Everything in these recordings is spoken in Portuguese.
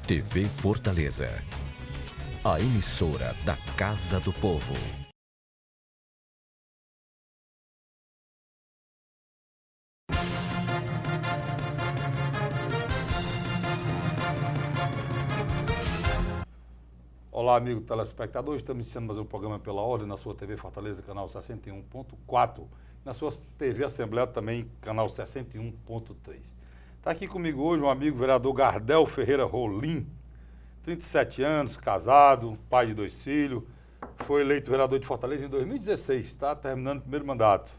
TV Fortaleza, a emissora da Casa do Povo. Olá, amigo telespectador. Estamos iniciando mais um programa Pela Ordem na sua TV Fortaleza, canal 61.4. Na sua TV Assembleia também, canal 61.3. Está aqui comigo hoje um amigo vereador Gardel Ferreira Rolim, 37 anos, casado, pai de 2 filhos. Foi eleito vereador de Fortaleza em 2016, está terminando o primeiro mandato.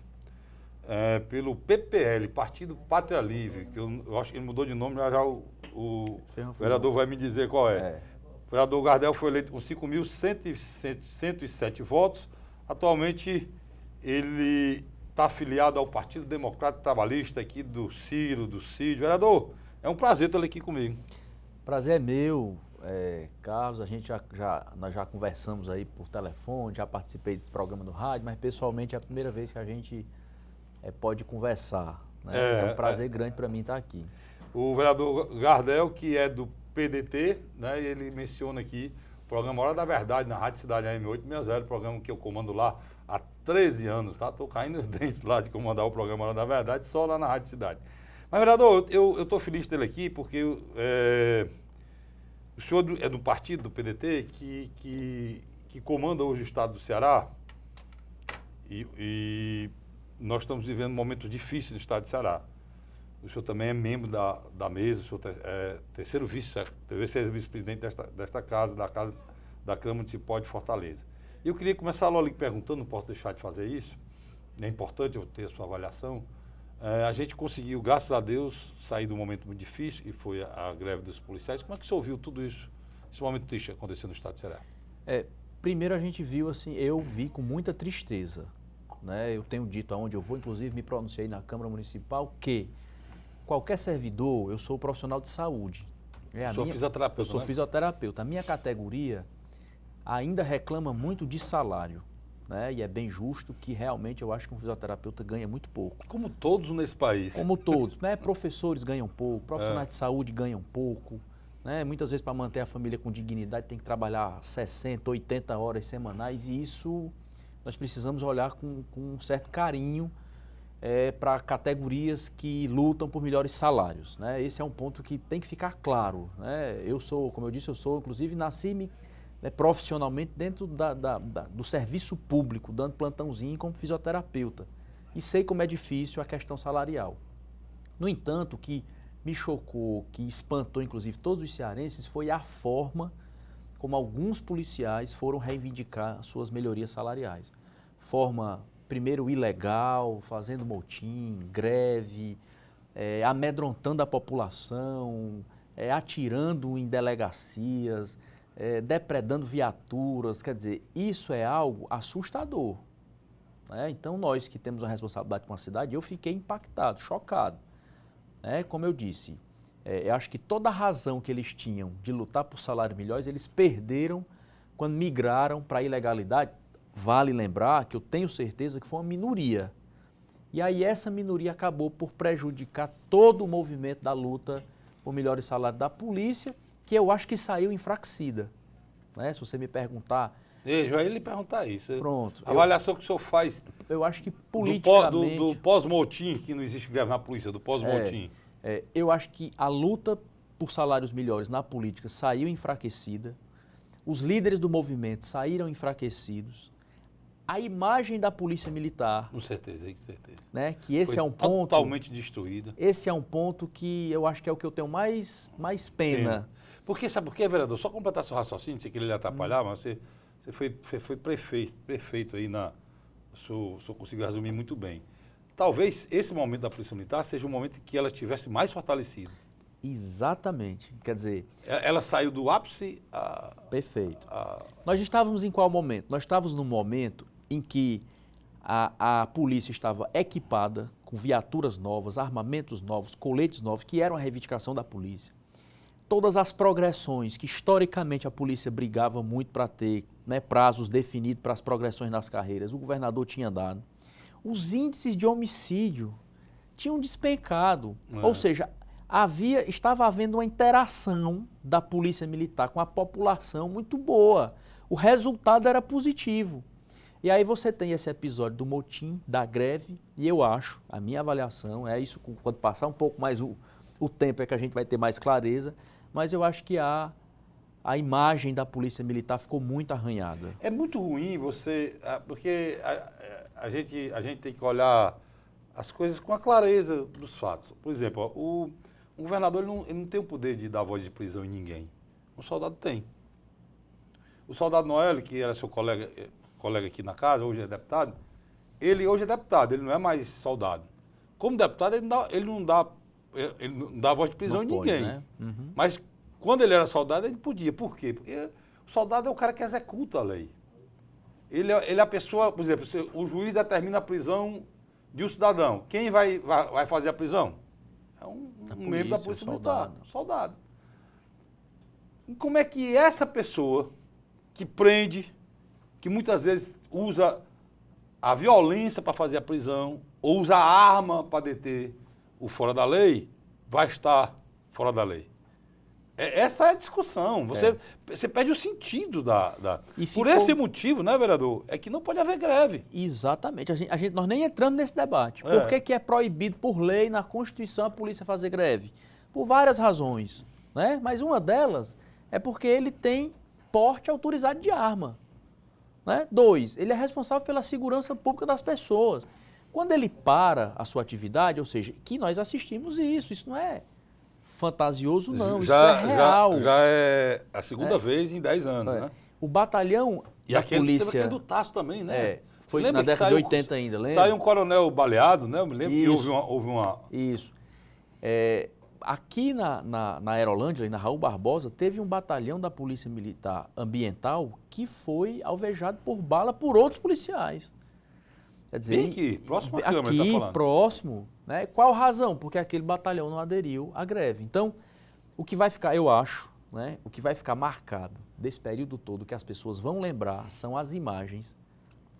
Pelo PPL, Partido Pátria Livre, que eu acho que ele mudou de nome, já o vereador vai me dizer qual é. O vereador Gardel foi eleito com 5.107 votos. Atualmente, ele está afiliado ao Partido Democrático Trabalhista aqui do Ciro, do Cid. Vereador, é um prazer tê-lo aqui comigo. Prazer é meu, Carlos. Nós já conversamos aí por telefone, já participei desse programa no rádio, mas pessoalmente é a primeira vez que a gente pode conversar. Né? É um prazer grande para mim estar aqui. O vereador Gardel, que é do PDT, né, ele menciona aqui o programa Hora da Verdade na Rádio Cidade AM 860, programa que eu comando lá há 13 anos, tá? Estou caindo os dentes lá de comandar o programa Hora da Verdade, só lá na Rádio Cidade. Mas, vereador, eu estou feliz de ter ele aqui porque o senhor é do partido, do PDT, que comanda hoje o estado do Ceará e nós estamos vivendo momentos difíceis no estado do Ceará. O senhor também é membro da mesa, o senhor é terceiro vice-presidente desta casa, da Câmara Municipal de Fortaleza. E eu queria começar logo lhe perguntando, não posso deixar de fazer isso, é importante eu ter a sua avaliação. A gente conseguiu, graças a Deus, sair de um momento muito difícil, e foi a greve dos policiais. Como é que o senhor viu tudo isso, esse momento triste acontecendo no estado de Ceará? Primeiro a gente viu, assim, eu vi com muita tristeza, né? Eu tenho dito aonde eu vou, inclusive me pronunciei na Câmara Municipal, que qualquer servidor, eu sou profissional de saúde. Fisioterapeuta, eu sou fisioterapeuta. A minha categoria ainda reclama muito de salário, né? E é bem justo que realmente eu acho que um fisioterapeuta ganha muito pouco. Como todos nesse país. Como todos, né? Professores ganham pouco, profissionais de saúde ganham pouco, né? Muitas vezes para manter a família com dignidade tem que trabalhar 60, 80 horas semanais e isso nós precisamos olhar com um certo carinho para categorias que lutam por melhores salários, né? Esse é um ponto que tem que ficar claro, né? Eu sou, como eu disse, inclusive nasci profissionalmente dentro do serviço público, dando plantãozinho como fisioterapeuta. E sei como é difícil a questão salarial. No entanto, o que me chocou, que espantou inclusive todos os cearenses, foi a forma como alguns policiais foram reivindicar suas melhorias salariais. Forma primeiro ilegal, fazendo motim, greve, amedrontando a população, atirando em delegacias, depredando viaturas. Quer dizer, isso é algo assustador, né? Então, nós que temos a responsabilidade com a cidade, eu fiquei impactado, chocado. Como eu disse, eu acho que toda a razão que eles tinham de lutar por salários melhores, eles perderam quando migraram para a ilegalidade. Vale lembrar que eu tenho certeza que foi uma minoria. E aí essa minoria acabou por prejudicar todo o movimento da luta por melhores salários da polícia, que eu acho que saiu enfraquecida. Né? Se você me perguntar... Eu já ia lhe perguntar isso. Pronto. A avaliação que o senhor faz... Eu acho que politicamente... Do pós-motim, que não existe greve na polícia, do pós-motim. Eu acho que a luta por salários melhores na política saiu enfraquecida. Os líderes do movimento saíram enfraquecidos. A imagem da polícia militar... Com certeza, com certeza. Né, que esse é um ponto... totalmente destruída. Esse é um ponto que eu acho que é o que eu tenho mais pena. Porque, sabe por quê, vereador? Só completar seu raciocínio, sem querer lhe atrapalhar, mas você foi prefeito aí na... O senhor conseguiu resumir muito bem. Talvez esse momento da Polícia Militar seja um momento em que ela estivesse mais fortalecida. Exatamente. Quer dizer... Ela saiu do ápice Perfeito. Nós estávamos em qual momento? Nós estávamos num momento em que a polícia estava equipada com viaturas novas, armamentos novos, coletes novos, que eram a reivindicação da polícia. Todas as progressões que historicamente a polícia brigava muito para ter, né, prazos definidos para as progressões nas carreiras, o governador tinha dado. Os índices de homicídio tinham despencado, ou seja, estava havendo uma interação da polícia militar com a população muito boa. O resultado era positivo. E aí você tem esse episódio do motim, da greve, e eu acho, a minha avaliação, é isso, quando passar um pouco mais o tempo é que a gente vai ter mais clareza, mas eu acho que a imagem da polícia militar ficou muito arranhada. É muito ruim porque a gente tem que olhar as coisas com a clareza dos fatos. Por exemplo, o governador ele não tem o poder de dar voz de prisão em ninguém. O soldado tem. O soldado Noélio, que era seu colega aqui na casa, hoje é deputado, ele hoje é deputado, ele não é mais soldado. Como deputado, ele não dá voz de prisão em ninguém. Né? Uhum. Mas quando ele era soldado, ele podia. Por quê? Porque o soldado é o cara que executa a lei. Ele é a pessoa, por exemplo, se o juiz determina a prisão de um cidadão. Quem vai fazer a prisão? É um membro da Polícia Militar, um soldado. E como é que essa pessoa que prende, que muitas vezes usa a violência para fazer a prisão, ou usa a arma para deter o fora da lei, vai estar fora da lei? Essa é a discussão. Você perde o sentido Por esse motivo, né, vereador, é que não pode haver greve. Exatamente. Nós nem entramos nesse debate. Por que é proibido por lei na Constituição a polícia fazer greve? Por várias razões, né? Mas uma delas é porque ele tem porte autorizado de arma. Né? 2, ele é responsável pela segurança pública das pessoas. Quando ele para a sua atividade, ou seja, que nós assistimos isso não é fantasioso não, isso é real. Já é a segunda vez em 10 anos, né? O batalhão da polícia... Teve aquele do Tasso também, né? Foi na década de 80 ainda, lembra? Saiu um coronel baleado, né? Eu me lembro que houve uma... Isso. Aqui na Aerolândia, na Raul Barbosa, teve um batalhão da Polícia Militar Ambiental que foi alvejado por bala por outros policiais. Quer dizer, bem aqui, próximo à Câmara, aqui, tá falando. próximo, né? Qual razão? Porque aquele batalhão não aderiu à greve. Então, o que vai ficar, eu acho, né? O que vai ficar marcado desse período todo, que as pessoas vão lembrar, são as imagens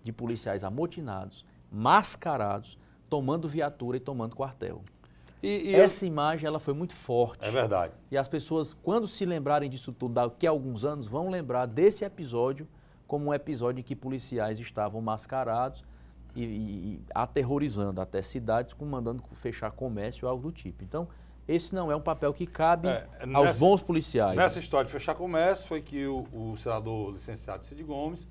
de policiais amotinados, mascarados, tomando viatura e tomando quartel. Essa imagem ela foi muito forte. É verdade. E as pessoas, quando se lembrarem disso tudo daqui a alguns anos, vão lembrar desse episódio como um episódio em que policiais estavam mascarados e aterrorizando até cidades, mandando fechar comércio ou algo do tipo. Então, esse não é um papel que cabe aos bons policiais. Nessa história de fechar comércio foi que o senador licenciado Cid Gomes,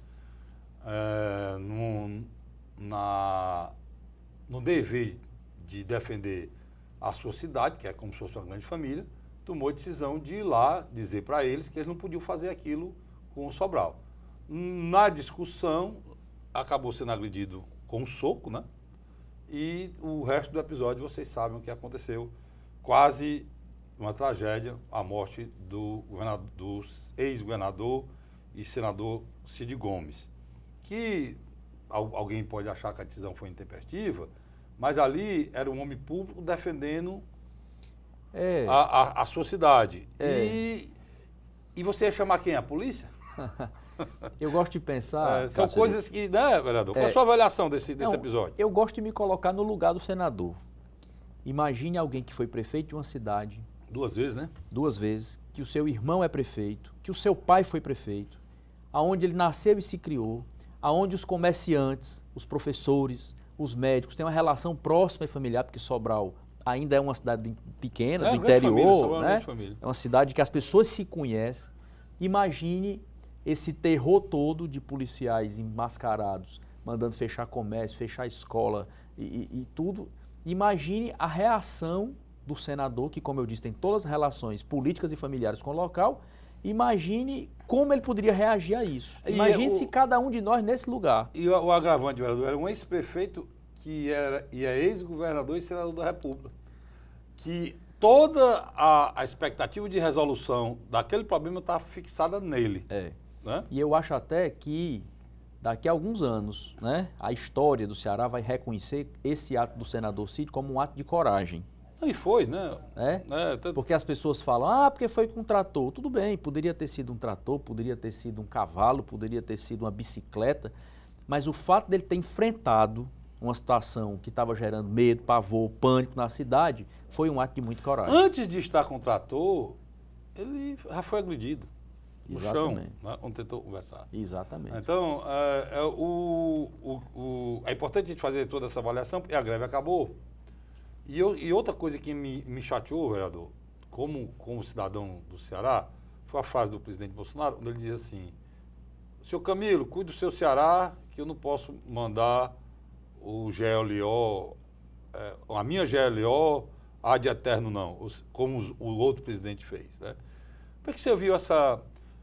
no dever de defender a sua cidade, que é como se fosse uma grande família, tomou a decisão de ir lá dizer para eles que eles não podiam fazer aquilo com o Sobral. Na discussão, acabou sendo agredido com um soco, né? E o resto do episódio, vocês sabem o que aconteceu. Quase uma tragédia, a morte do ex-governador e senador Cid Gomes. Que alguém pode achar que a decisão foi intempestiva, mas ali era um homem público defendendo a sua cidade. E você ia chamar quem? A polícia? Eu gosto de pensar... são coisas que, né, vereador? Qual a sua avaliação desse episódio? Eu gosto de me colocar no lugar do senador. Imagine alguém que foi prefeito de uma cidade... 2 vezes, né? 2 vezes. Que o seu irmão é prefeito, que o seu pai foi prefeito, aonde ele nasceu e se criou, aonde os comerciantes, os professores, os médicos têm uma relação próxima e familiar, porque Sobral ainda é uma cidade pequena, do interior, né? É uma cidade que as pessoas se conhecem. Imagine esse terror todo de policiais enmascarados, mandando fechar comércio, fechar escola e tudo. Imagine a reação do senador, que, como eu disse, tem todas as relações políticas e familiares com o local. Imagine como ele poderia reagir a isso. Imagine se cada um de nós nesse lugar. E o agravante, vereador, era um ex-prefeito que é ex-governador e senador da República. Que toda a expectativa de resolução daquele problema está fixada nele. Né? E eu acho até que daqui a alguns anos, né, a história do Ceará vai reconhecer esse ato do senador Cid como um ato de coragem. E foi, né? Porque as pessoas falam, porque foi com um trator. Tudo bem, poderia ter sido um trator, poderia ter sido um cavalo, poderia ter sido uma bicicleta, mas o fato dele ter enfrentado uma situação que estava gerando medo, pavor, pânico na cidade, foi um ato de muita coragem. Antes de estar com o trator, ele já foi agredido no chão, Exatamente. né, quando tentou conversar. Exatamente. Então, é importante a gente fazer toda essa avaliação, porque a greve acabou. E outra coisa que me chateou, vereador, como cidadão do Ceará, foi a frase do presidente Bolsonaro, onde ele diz assim: senhor Camilo, cuide do seu Ceará, que eu não posso mandar o GLO, a minha GLO ad eterno não, como o outro presidente fez, né? Por que você viu essa...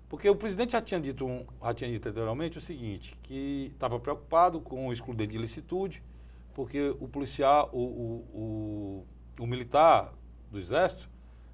Porque o presidente já tinha dito anteriormente o seguinte, que estava preocupado com o excludente de ilicitude, porque o policial, o militar do Exército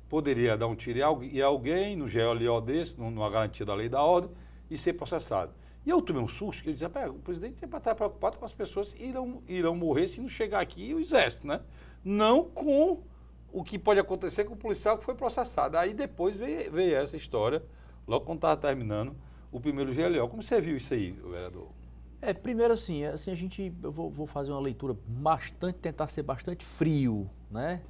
poderia dar um tiro em alguém no GLO desse, numa garantia da lei e da ordem, e ser processado. E eu tomei um susto, que eu dizia, o presidente tem para estar preocupado com as pessoas que irão morrer se não chegar aqui o Exército, né? Não com o que pode acontecer com o policial que foi processado. Aí depois veio essa história, logo quando estava terminando o primeiro GLO. Como você viu isso aí, vereador? Primeiro assim eu vou fazer uma leitura tentar ser bastante frio, né?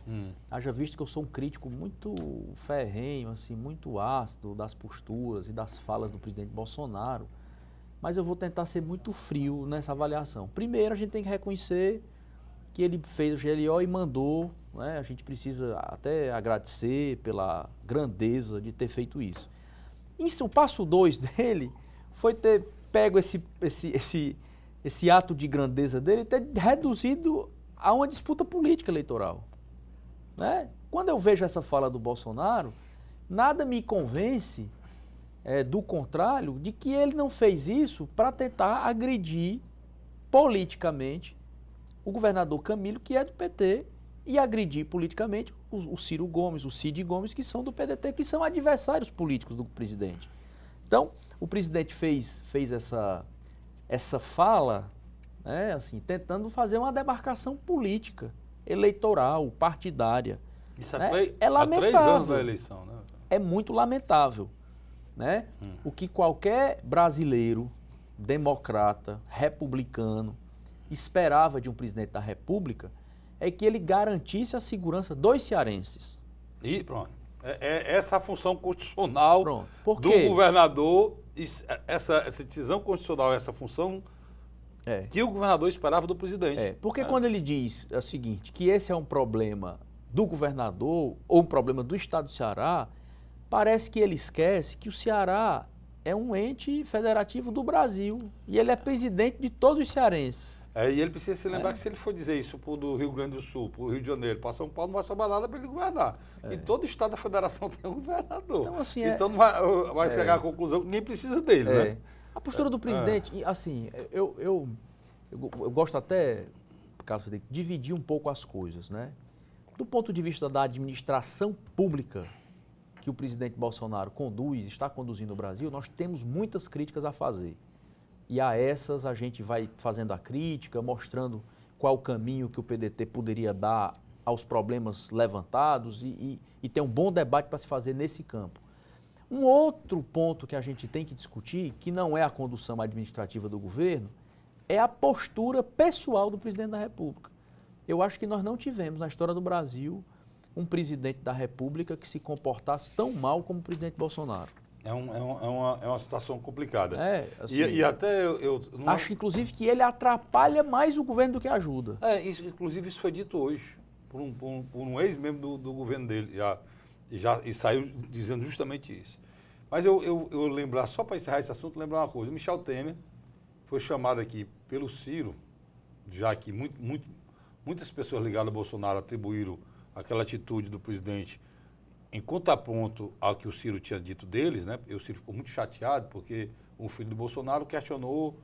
Haja visto que eu sou um crítico muito ferrenho, assim, muito ácido das posturas e das falas do presidente Bolsonaro, mas eu vou tentar ser muito frio nessa avaliação. Primeiro, a gente tem que reconhecer que ele fez o GLO e mandou, né? A gente precisa até agradecer pela grandeza de ter feito isso. O passo 2 dele foi ter pego esse ato de grandeza dele e ter reduzido a uma disputa política eleitoral, né? Quando eu vejo essa fala do Bolsonaro, nada me convence, do contrário, de que ele não fez isso para tentar agredir politicamente o governador Camilo, que é do PT, e agredir politicamente o Ciro Gomes, o Cid Gomes, que são do PDT, que são adversários políticos do presidente. Então, o presidente fez essa fala, né, assim, tentando fazer uma demarcação política, eleitoral, partidária. Isso né? É lamentável. 3 anos da eleição, né? É muito lamentável, né? O que qualquer brasileiro, democrata, republicano, esperava de um presidente da República é que ele garantisse a segurança dos cearenses. E pronto. Essa a função constitucional do quê? governador, essa decisão constitucional, essa função que o governador esperava do presidente. Porque quando ele diz o seguinte, que esse é um problema do governador ou um problema do estado do Ceará, parece que ele esquece que o Ceará é um ente federativo do Brasil e ele é presidente de todos os cearenses. E ele precisa se lembrar que se ele for dizer isso do Rio Grande do Sul, para o Rio de Janeiro, para São Paulo, não vai sobrar nada para ele governar. E todo estado da federação tem um governador. Então, assim, não vai chegar à conclusão que ninguém precisa dele, né? A postura do presidente, assim, eu gosto até, Carlos Frederico, de dividir um pouco as coisas, né? Do ponto de vista da administração pública que o presidente Bolsonaro está conduzindo o Brasil, nós temos muitas críticas a fazer. E a essas a gente vai fazendo a crítica, mostrando qual o caminho que o PDT poderia dar aos problemas levantados e ter um bom debate para se fazer nesse campo. Um outro ponto que a gente tem que discutir, que não é a condução administrativa do governo, é a postura pessoal do presidente da República. Eu acho que nós não tivemos na história do Brasil um presidente da República que se comportasse tão mal como o presidente Bolsonaro. É uma situação complicada. Assim, e até eu não... Acho, inclusive, que ele atrapalha mais o governo do que ajuda. Inclusive, isso foi dito hoje por um ex-membro do governo dele. E saiu dizendo justamente isso. Mas eu lembrar, só para encerrar esse assunto, lembrar uma coisa. O Michel Temer foi chamado aqui pelo Ciro, já que muitas pessoas ligadas ao Bolsonaro atribuíram aquela atitude do presidente em contraponto ao que o Ciro tinha dito deles, né? E o Ciro ficou muito chateado porque um filho do Bolsonaro questionou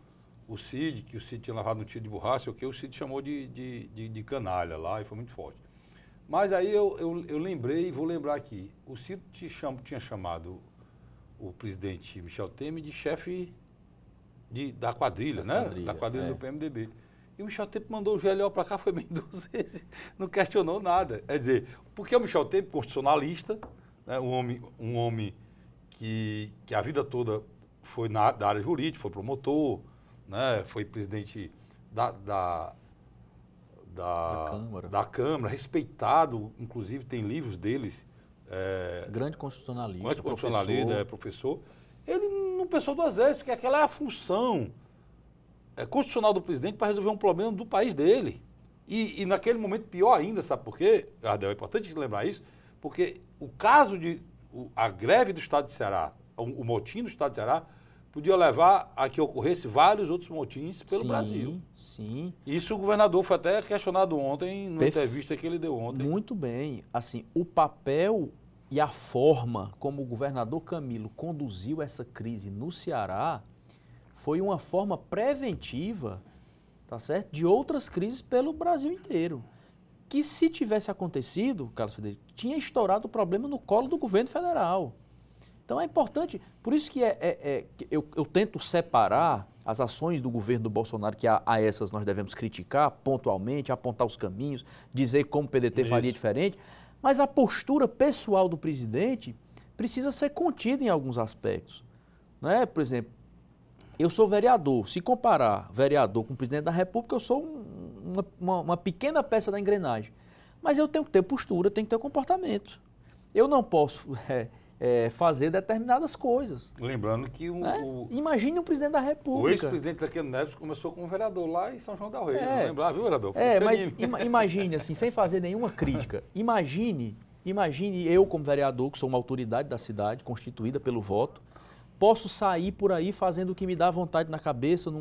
o Cid, que o Cid tinha lavado no tiro de borracha, o que o Cid chamou de canalha lá, e foi muito forte. Mas aí eu lembrei, e vou lembrar aqui, o Cid tinha chamado o presidente Michel Temer de chefe da quadrilha, né? Da quadrilha do PMDB. E o Michel Temer mandou o GLO para cá, foi bem 2 vezes, não questionou nada. Quer dizer, porque o Michel Temer, constitucionalista, né, um homem que a vida toda foi da área jurídica, foi promotor, né, foi presidente da Câmara, respeitado, inclusive tem livros deles. Grande constitucionalista, Grande constitucionalista, professor. Ele não pensou duas vezes, porque aquela é a função constitucional do presidente para resolver um problema do país dele. E naquele momento, pior ainda, sabe por quê, Gardel? É importante lembrar isso, porque o caso a greve do Estado de Ceará, o motim do Estado de Ceará, podia levar a que ocorresse vários outros motins pelo Brasil. Sim. Isso o governador foi até questionado ontem, numa entrevista que ele deu ontem. Muito bem. Assim, o papel e a forma como o governador Camilo conduziu essa crise no Ceará foi uma forma preventiva, tá certo, de outras crises pelo Brasil inteiro. Que se tivesse acontecido, Carlos Frederico, tinha estourado o problema no colo do governo federal. Então é importante, por isso que eu tento separar as ações do governo do Bolsonaro, que a essas nós devemos criticar pontualmente, apontar os caminhos, dizer como o PDT faria diferente, mas a postura pessoal do presidente precisa ser contida em alguns aspectos. Não é? Por exemplo, eu sou vereador, se comparar vereador com o presidente da República, eu sou uma pequena peça da engrenagem. Mas eu tenho que ter postura, tenho que ter comportamento. Eu não posso fazer determinadas coisas. Lembrando que imagine um presidente da República. O ex-presidente Tancredo Neves começou como vereador lá em São João del Rei. Não lembrar, viu, vereador? Mas imagine, assim, sem fazer nenhuma crítica, imagine eu como vereador, que sou uma autoridade da cidade, constituída pelo voto, posso sair por aí fazendo o que me dá vontade na cabeça,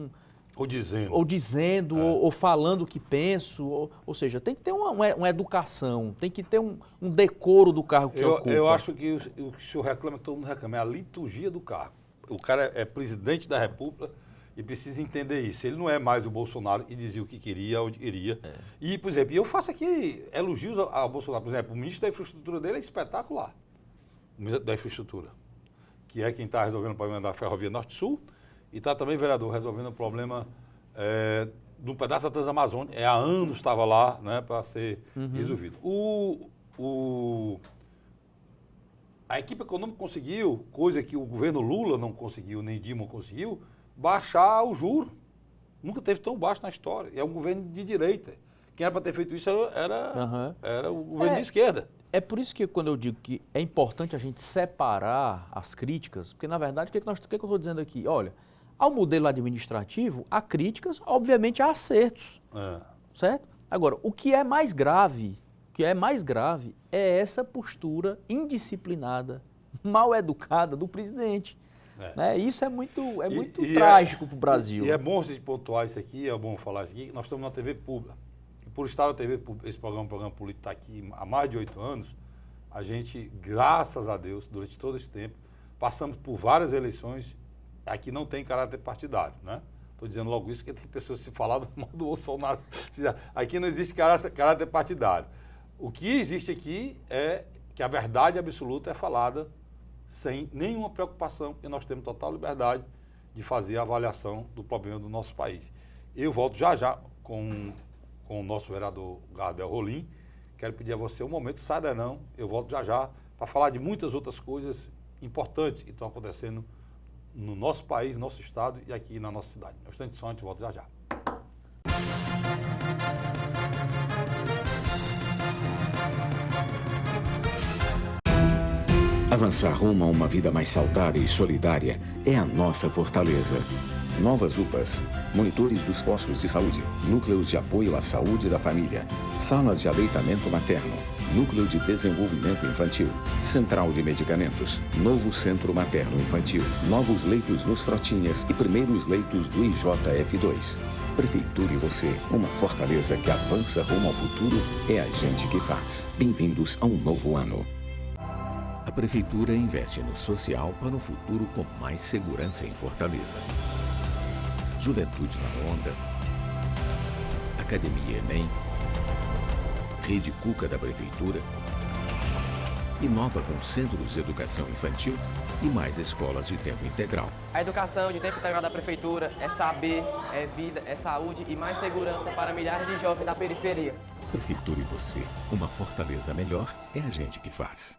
ou dizendo, ou falando o que penso, ou seja, tem que ter uma educação, tem que ter um decoro do cargo que ocupa. Eu acho que o que o senhor reclama, que todo mundo reclama, é a liturgia do cargo. O cara é presidente da República e precisa entender isso. Ele não é mais o Bolsonaro e dizia o que queria, onde queria. E, por exemplo, eu faço aqui elogios ao Bolsonaro. Por exemplo, o ministro da Infraestrutura dele é espetacular. O ministro da Infraestrutura, que é quem está resolvendo o problema da Ferrovia Norte-Sul, e está também, vereador, resolvendo o problema de um pedaço da Transamazônica. Há anos estava lá, né, para ser resolvido. A equipe econômica conseguiu, coisa que o governo Lula não conseguiu, nem Dilma conseguiu, baixar o juro. Nunca teve tão baixo na história. É um governo de direita. Quem era para ter feito isso era o governo de esquerda. É por isso que quando eu digo que é importante a gente separar as críticas, porque na verdade, o que eu estou dizendo aqui? Olha, ao modelo administrativo, há críticas, obviamente há acertos, certo? Agora, o que é mais grave é essa postura indisciplinada, mal educada do presidente. Né? Isso é muito trágico para o Brasil. E é bom se pontuar isso aqui, é bom falar isso aqui, nós estamos na TV pública. E por estar na TV pública, esse programa político está aqui há mais de 8 anos, a gente, graças a Deus, durante todo esse tempo, passamos por várias eleições. Aqui não tem caráter partidário, né? Estou dizendo logo isso, porque tem pessoas que se falar do mal do Bolsonaro. Aqui não existe caráter partidário. O que existe aqui é que a verdade absoluta é falada sem nenhuma preocupação, e nós temos total liberdade de fazer a avaliação do problema do nosso país. Eu volto já com o nosso vereador Gardel Rolim. Quero pedir a você um momento, sai daí não, eu volto já para falar de muitas outras coisas importantes que estão acontecendo no nosso país, no nosso estado e aqui na nossa cidade. No instante só, a gente volta já. Avançar rumo a uma vida mais saudável e solidária é a nossa fortaleza. Novas UPAs, monitores dos postos de saúde, núcleos de apoio à saúde da família, salas de aleitamento materno, núcleo de desenvolvimento infantil, central de medicamentos, novo centro materno infantil, novos leitos nos Frotinhas e primeiros leitos do IJF2. Prefeitura e você, uma fortaleza que avança rumo ao futuro, é a gente que faz. Bem-vindos a um novo ano. A Prefeitura investe no social para um futuro com mais segurança em Fortaleza. Juventude na Onda, Academia EMEM, Rede Cuca da Prefeitura, inova com centros de educação infantil e mais escolas de tempo integral. A educação de tempo integral da Prefeitura é saber, é vida, é saúde e mais segurança para milhares de jovens da periferia. Prefeitura e você, uma Fortaleza melhor é a gente que faz.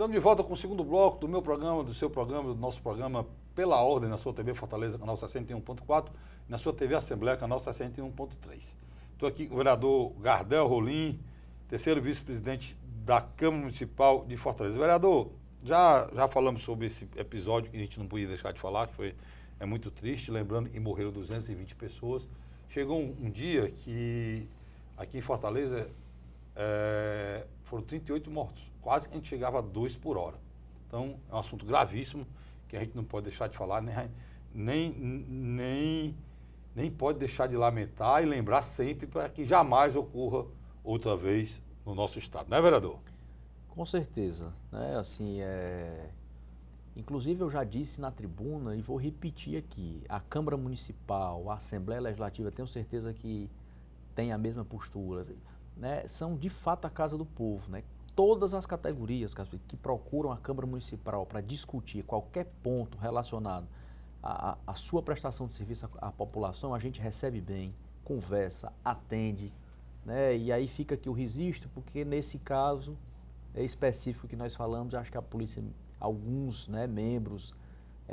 Estamos de volta com o segundo bloco do meu programa, do seu programa, do nosso programa Pela Ordem, na sua TV Fortaleza, canal 61.4, e na sua TV Assembleia, canal 61.3. Estou aqui com o vereador Gardel Rolim, terceiro vice-presidente da Câmara Municipal de Fortaleza. Vereador, já falamos sobre esse episódio que a gente não podia deixar de falar, que é muito triste, lembrando que morreram 220 pessoas. Chegou um dia que aqui em Fortaleza foram 38 mortos, quase que a gente chegava a 2 por hora. Então, é um assunto gravíssimo, que a gente não pode deixar de falar, nem pode deixar de lamentar e lembrar sempre para que jamais ocorra outra vez no nosso estado, não é, vereador? Com certeza, né? Assim, inclusive eu já disse na tribuna e vou repetir aqui, a Câmara Municipal, a Assembleia Legislativa, tenho certeza que tem a mesma postura, né? São de fato a casa do povo, né? Todas as categorias que procuram a Câmara Municipal para discutir qualquer ponto relacionado à sua prestação de serviço à população, a gente recebe bem, conversa, atende, né? E aí fica aqui o registro, porque nesse caso específico que nós falamos, acho que a polícia, alguns, né, membros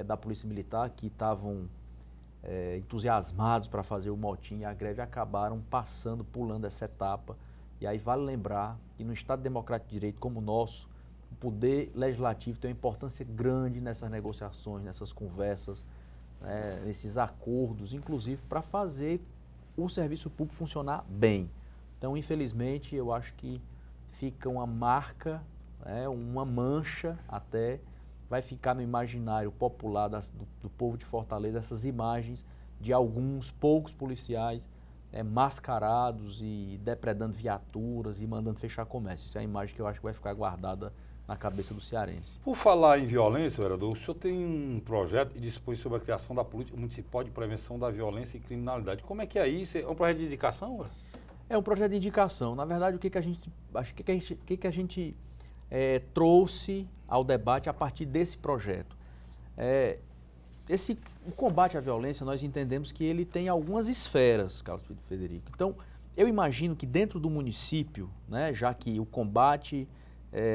da Polícia Militar que estavam entusiasmados para fazer o motim e a greve acabaram pulando essa etapa. E aí vale lembrar que no Estado Democrático de Direito como o nosso, o Poder Legislativo tem uma importância grande nessas negociações, nessas conversas, né, nesses acordos, inclusive para fazer o serviço público funcionar bem. Então, infelizmente, eu acho que fica uma marca, uma mancha até, vai ficar no imaginário popular do povo de Fortaleza, essas imagens de alguns poucos policiais mascarados e depredando viaturas e mandando fechar comércio. Isso é a imagem que eu acho que vai ficar guardada na cabeça do cearense. Por falar em violência, vereador, o senhor tem um projeto que dispõe sobre a criação da Política Municipal de Prevenção da Violência e Criminalidade. Como é que é isso? É um projeto de indicação? Ué? É um projeto de indicação. Na verdade, o que a gente trouxe ao debate a partir desse projeto? O combate à violência, nós entendemos que ele tem algumas esferas, Carlos Frederico. Então, eu imagino que dentro do município, né, já que o combate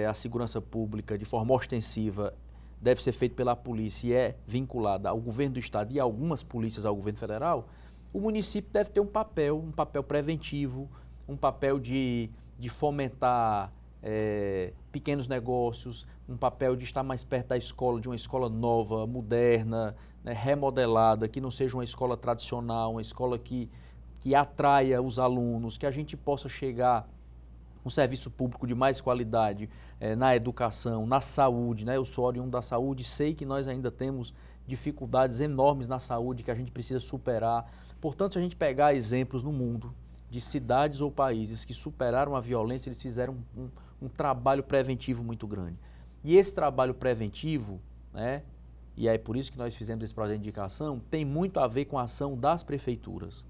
à segurança pública de forma ostensiva deve ser feito pela polícia e é vinculada ao governo do estado e algumas polícias ao governo federal, o município deve ter um papel preventivo, um papel de fomentar pequenos negócios, um papel de estar mais perto da escola, de uma escola nova, moderna, né, remodelada, que não seja uma escola tradicional, uma escola que atraia os alunos, que a gente possa chegar um serviço público de mais qualidade na educação, na saúde, né? Eu sou oriundo da saúde, sei que nós ainda temos dificuldades enormes na saúde que a gente precisa superar. Portanto, se a gente pegar exemplos no mundo de cidades ou países que superaram a violência, eles fizeram um trabalho preventivo muito grande. E esse trabalho preventivo, né, e é por isso que nós fizemos esse projeto de indicação, tem muito a ver com a ação das prefeituras.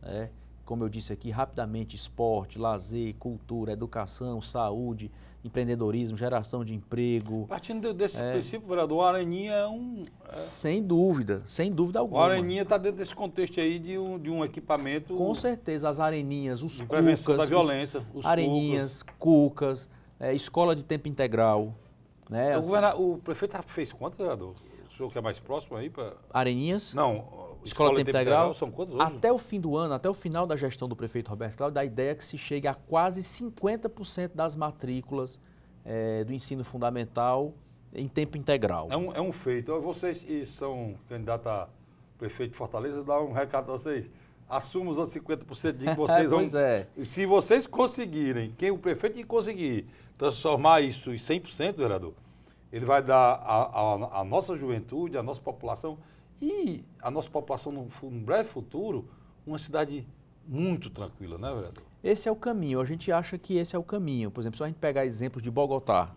Né? Como eu disse aqui, rapidamente, esporte, lazer, cultura, educação, saúde, empreendedorismo, geração de emprego. Partindo desse princípio, vereador, o Areninha é sem dúvida alguma. O Areninha está dentro desse contexto aí de um equipamento... Com certeza, as areninhas, os de prevenção cucas, da violência, os areninhas, cucas, escola de tempo integral. Né? O prefeito fez quantas, vereador? O senhor que é mais próximo aí? Areninhas? Não, escola de tempo integral são quantas hoje? Até o fim do ano, até o final da gestão do prefeito Roberto Cláudio, a ideia é que se chegue a quase 50% das matrículas do ensino fundamental em tempo integral. É um feito. Vocês que são candidatos a prefeito de Fortaleza, dá um recado a vocês. Assumam os outros 50% de que vocês vão... Pois é. E se vocês conseguirem, o prefeito que conseguir transformar isso em 100%, vereador, ele vai dar à nossa juventude, à nossa população e à nossa população no breve futuro, uma cidade muito tranquila, né, vereador? Esse é o caminho, a gente acha que esse é o caminho. Por exemplo, se a gente pegar exemplos de Bogotá,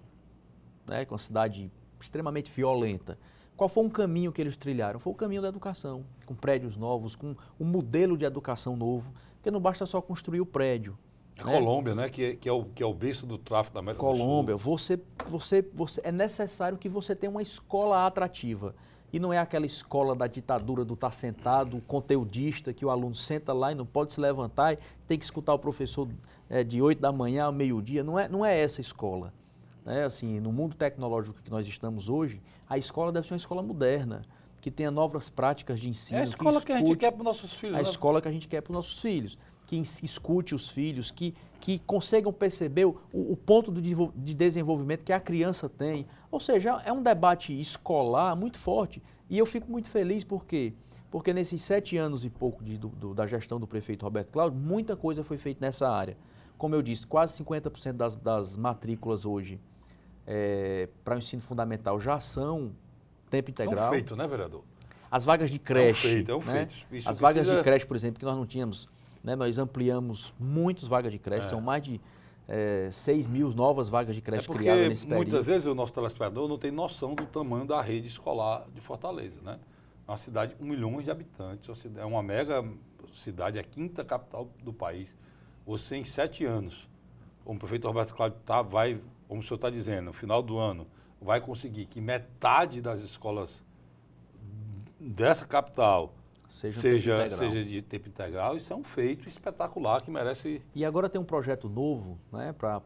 né, que é uma cidade extremamente violenta, qual foi um caminho que eles trilharam? Foi o caminho da educação, com prédios novos, com um modelo de educação novo, porque não basta só construir o prédio. Colômbia, né? Que é o berço do tráfico da América Colômbia, do Sul. é necessário que você tenha uma escola atrativa. E não é aquela escola da ditadura do estar sentado, conteudista, que o aluno senta lá e não pode se levantar e tem que escutar o professor de 8 da manhã ao meio-dia. Não é essa escola. né, assim, no mundo tecnológico que nós estamos hoje, a escola deve ser uma escola moderna, que tenha novas práticas de ensino. É a escola que a gente quer para os nossos filhos. A escola que a gente quer para os nossos filhos, que escute os filhos, que consigam perceber o ponto de desenvolvimento que a criança tem. Ou seja, é um debate escolar muito forte e eu fico muito feliz porque nesses 7 anos e pouco da gestão do prefeito Roberto Cláudio, muita coisa foi feita nessa área. Como eu disse, quase 50% das matrículas hoje para o ensino fundamental já são tempo integral. É um feito, né, vereador? As vagas de creche. É um feito. Né? As vagas de creche, por exemplo, que nós não tínhamos, né? Nós ampliamos muitas vagas de creche, são mais de 6 mil novas vagas de creche criadas nesse período. Muitas vezes o nosso telespectador não tem noção do tamanho da rede escolar de Fortaleza, né? É uma cidade de 1 milhão de habitantes, é uma mega cidade, é a 5ª capital do país. Você, em 7 anos, como o prefeito Roberto Cláudio vai, como o senhor está dizendo, no final do ano, vai conseguir que metade das escolas dessa capital seja de tempo integral, isso é um feito espetacular que merece... E agora tem um projeto novo, né, para o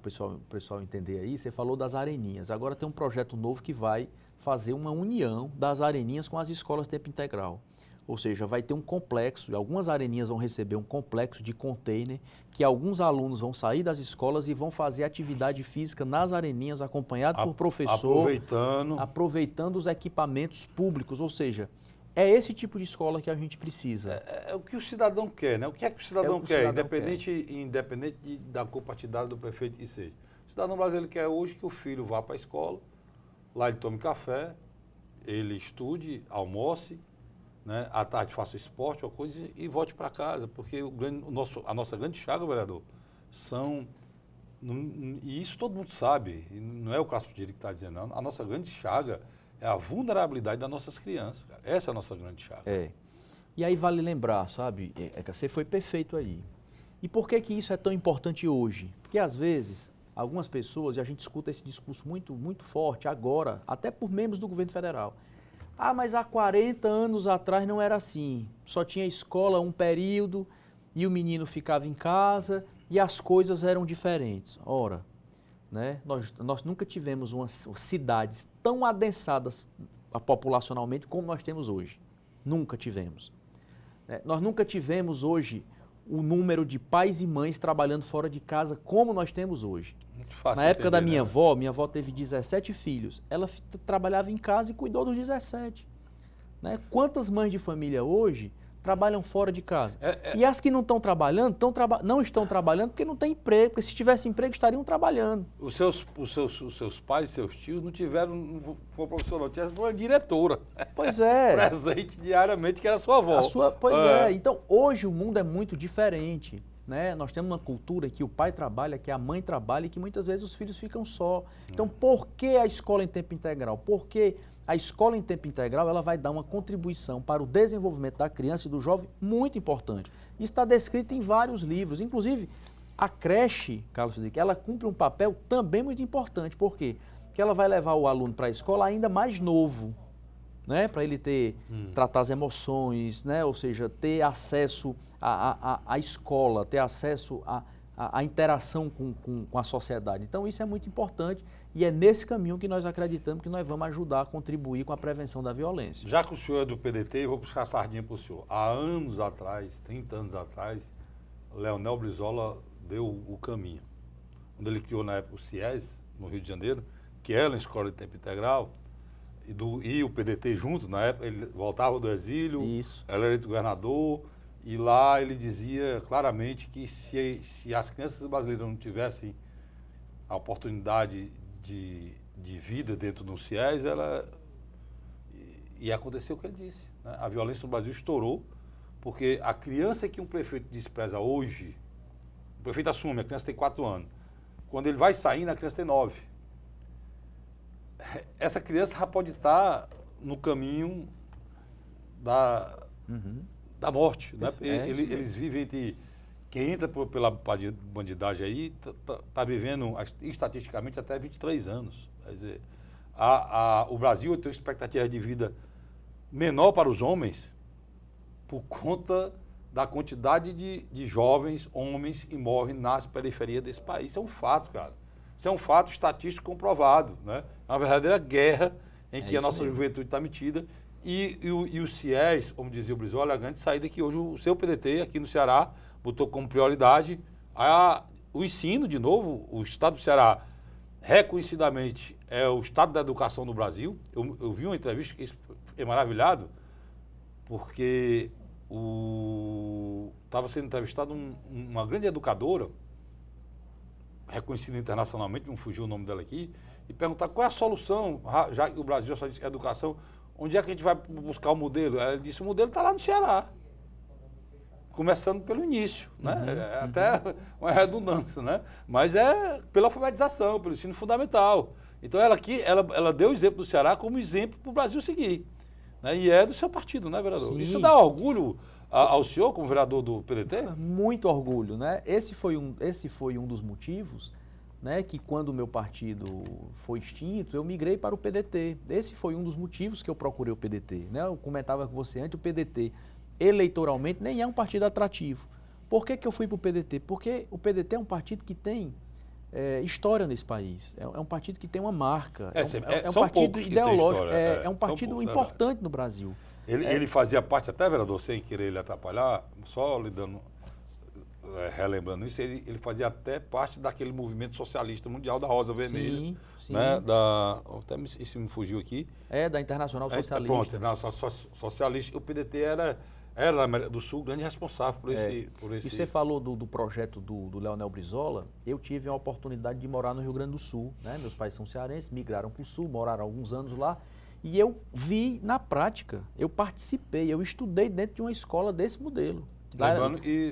pessoal entender aí, você falou das areninhas, agora tem um projeto novo que vai fazer uma união das areninhas com as escolas de tempo integral. Ou seja, vai ter um complexo, e algumas areninhas vão receber um complexo de container, que alguns alunos vão sair das escolas e vão fazer atividade física nas areninhas, acompanhado por professor, aproveitando os equipamentos públicos, ou seja, é esse tipo de escola que a gente precisa. É o que o cidadão quer, né? O que é que o cidadão quer, independente da cor partidária do prefeito que seja. O cidadão brasileiro quer hoje que o filho vá para a escola, lá ele tome café, ele estude, almoce, né? À tarde faça esporte ou coisa e volte para casa, porque a nossa grande chaga, vereador, e isso todo mundo sabe, não é o Cássio Diri que está dizendo, não, a nossa grande chaga é a vulnerabilidade das nossas crianças, cara. Essa é a nossa grande chaga. E aí vale lembrar, sabe, que você foi perfeito aí. E por que isso é tão importante hoje? Porque às vezes, algumas pessoas, e a gente escuta esse discurso muito, muito forte agora, até por membros do governo federal. Ah, mas há 40 anos atrás não era assim. Só tinha escola um período e o menino ficava em casa e as coisas eram diferentes. Ora, né, nós nunca tivemos cidades tão adensadas populacionalmente como nós temos hoje. Nunca tivemos. Nós nunca tivemos hoje o número de pais e mães trabalhando fora de casa como nós temos hoje. Muito fácil Na época entender, da minha avó teve 17 filhos. Ela trabalhava em casa e cuidou dos 17. Né? Quantas mães de família hoje trabalham fora de casa? E as que não estão trabalhando, não estão trabalhando porque não tem emprego, porque se tivesse emprego estariam trabalhando. Os seus pais, seus tios não foi professor, não, foi diretora. Pois é. Presente diariamente, que era a sua avó. Pois é. Então, hoje o mundo é muito diferente. Né? Nós temos uma cultura que o pai trabalha, que a mãe trabalha e que muitas vezes os filhos ficam só. Então, por que a escola em tempo integral? Porque a escola em tempo integral ela vai dar uma contribuição para o desenvolvimento da criança e do jovem muito importante. Isso está descrito em vários livros. Inclusive, a creche, Carlos Frederico, ela cumpre um papel também muito importante. Por quê? Porque ela vai levar o aluno para a escola ainda mais novo. Né, para ele tratar as emoções, né, ou seja, ter acesso à escola, ter acesso à interação com a sociedade. Então, isso é muito importante e é nesse caminho que nós acreditamos que nós vamos ajudar a contribuir com a prevenção da violência. Já que o senhor é do PDT, eu vou puxar a sardinha para o senhor. Há anos atrás, 30 anos atrás, Leonel Brizola deu o caminho. Quando ele criou, na época, o CIES, no Rio de Janeiro, que era uma escola de tempo integral, e o PDT juntos, na época, ele voltava do exílio, era eleito governador, e lá ele dizia claramente que se as crianças brasileiras não tivessem a oportunidade de vida dentro do CIES, ia acontecer o que ele disse. Né? A violência no Brasil estourou, porque a criança que um prefeito despreza hoje, o prefeito assume, a criança tem 4 anos, quando ele vai saindo, a criança tem 9. Essa criança já pode estar no caminho da morte. Né? Eles vivem entre... Quem entra pela bandidagem aí está vivendo, estatisticamente, até 23 anos. Quer dizer, o Brasil tem uma expectativa de vida menor para os homens por conta da quantidade de jovens, homens, que morrem nas periferias desse país. Isso é um fato, cara. Isso é um fato estatístico comprovado, né? É uma verdadeira guerra em que a isso nossa mesmo. juventude está metida. E o CIES, como dizia o Brizola, a grande saída é que hoje o seu PDT aqui no Ceará botou como prioridade o ensino, de novo. O Estado do Ceará, reconhecidamente, é o Estado da educação no Brasil. Eu vi uma entrevista que fiquei maravilhado, porque estava sendo entrevistado uma grande educadora, reconhecida internacionalmente, não fugiu o nome dela aqui, e perguntar qual é a solução, já que o Brasil só diz que é educação, onde é que a gente vai buscar o modelo? Ela disse, o modelo está lá no Ceará, começando pelo início, né? É até uma redundância, né? Mas é pela alfabetização, pelo ensino fundamental. Então ela deu o exemplo do Ceará como exemplo para o Brasil seguir, né? E é do seu partido, né, vereador? Sim. Isso dá orgulho ao senhor, como vereador do PDT? Muito orgulho, né? Esse foi um dos motivos, né, que quando o meu partido foi extinto, eu migrei para o PDT. Esse foi um dos motivos que eu procurei o PDT, né? Eu comentava com você antes, o PDT eleitoralmente nem é um partido atrativo. Por que eu fui para o PDT? Porque o PDT é um partido que tem história nesse país. É um partido que tem uma marca. É um partido ideológico. É um partido importante no Brasil. Ele fazia parte até, vereador, sem querer ele atrapalhar, só lhe dando, relembrando isso, ele fazia até parte daquele movimento socialista mundial da Rosa Vermelha. Sim. Né? Até isso me fugiu aqui. Da Internacional Socialista. Pronto, Internacional Socialista. O PDT era na América do Sul o grande responsável por esse... E você falou do projeto do Leonel Brizola. Eu tive a oportunidade de morar no Rio Grande do Sul, né? Meus pais são cearenses, migraram para o Sul, moraram alguns anos lá. E eu vi na prática, eu participei, eu estudei dentro de uma escola desse modelo.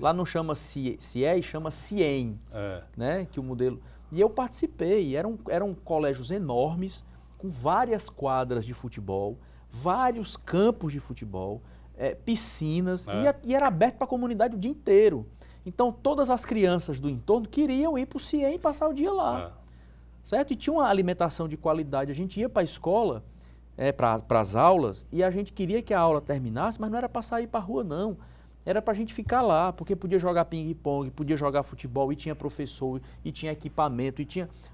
Lá não chama CIES, chama CIEM, né? Que o modelo... E eu participei, eram colégios enormes, com várias quadras de futebol, vários campos de futebol, piscinas, e era aberto para a comunidade o dia inteiro. Então, todas as crianças do entorno queriam ir para o CIEM e passar o dia lá, certo? E tinha uma alimentação de qualidade, a gente ia para a escola, para as aulas, e a gente queria que a aula terminasse, mas não era para sair para a rua, não. Era para a gente ficar lá, porque podia jogar ping-pong, podia jogar futebol, e tinha professor, e tinha equipamento,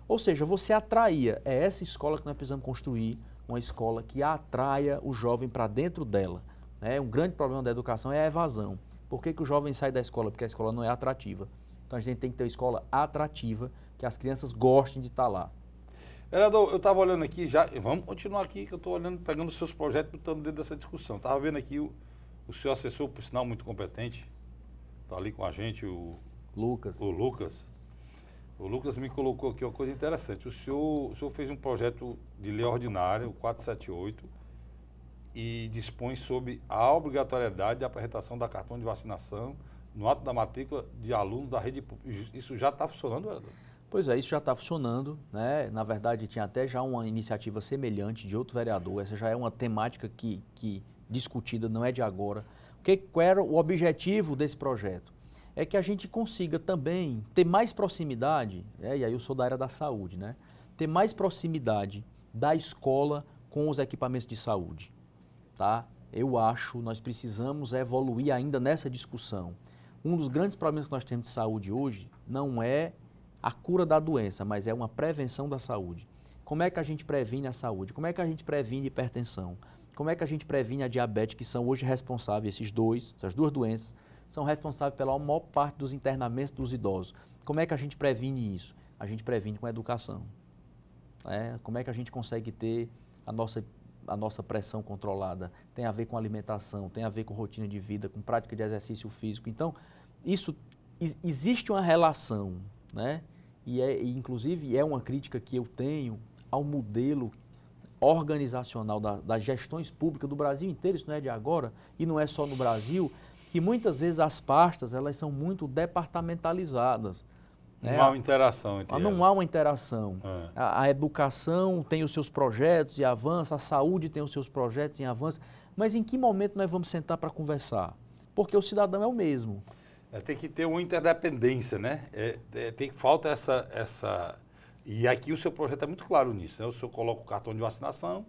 Ou seja, você atraía. É essa escola que nós precisamos construir, uma escola que atraia o jovem para dentro dela. Né? Um grande problema da educação é a evasão. Por que o jovem sai da escola? Porque a escola não é atrativa. Então a gente tem que ter uma escola atrativa, que as crianças gostem de estar lá. Vereador, eu estava olhando aqui, vamos continuar aqui, que eu estou olhando, pegando os seus projetos e estando dentro dessa discussão. Estava vendo aqui o seu assessor, por sinal, muito competente, está ali com a gente, o Lucas. O Lucas me colocou aqui uma coisa interessante. O senhor fez um projeto de lei ordinária, o 478, e dispõe sobre a obrigatoriedade de apresentação da cartão de vacinação no ato da matrícula de alunos da rede pública. Isso já está funcionando, vereador? Pois é, isso já está funcionando, né? Na verdade, tinha até já uma iniciativa semelhante de outro vereador. Essa já é uma temática que discutida, não é de agora. Qual era o objetivo desse projeto? É que a gente consiga também ter mais proximidade, e aí eu sou da área da saúde, né? Ter mais proximidade da escola com os equipamentos de saúde, tá? Eu acho, nós precisamos evoluir ainda nessa discussão. Um dos grandes problemas que nós temos de saúde hoje não é a cura da doença, mas é uma prevenção da saúde. Como é que a gente previne a saúde? Como é que a gente previne a hipertensão? Como é que a gente previne a diabetes, que são hoje responsáveis, essas duas doenças, são responsáveis pela maior parte dos internamentos dos idosos. Como é que a gente previne isso? A gente previne com a educação. Como é que a gente consegue ter a nossa pressão controlada? Tem a ver com alimentação, tem a ver com rotina de vida, com prática de exercício físico. Então, existe uma relação, né? E inclusive é uma crítica que eu tenho ao modelo organizacional das gestões públicas do Brasil inteiro, isso não é de agora, e não é só no Brasil, que muitas vezes as pastas elas são muito departamentalizadas. Não há uma interação entre elas. Não há uma interação. A educação tem os seus projetos e avança, a saúde tem os seus projetos em avanço, mas em que momento nós vamos sentar para conversar? Porque o cidadão é o mesmo. Tem que ter uma interdependência, né? Falta essa... E aqui o seu projeto é muito claro nisso, né? O senhor coloca o cartão de vacinação,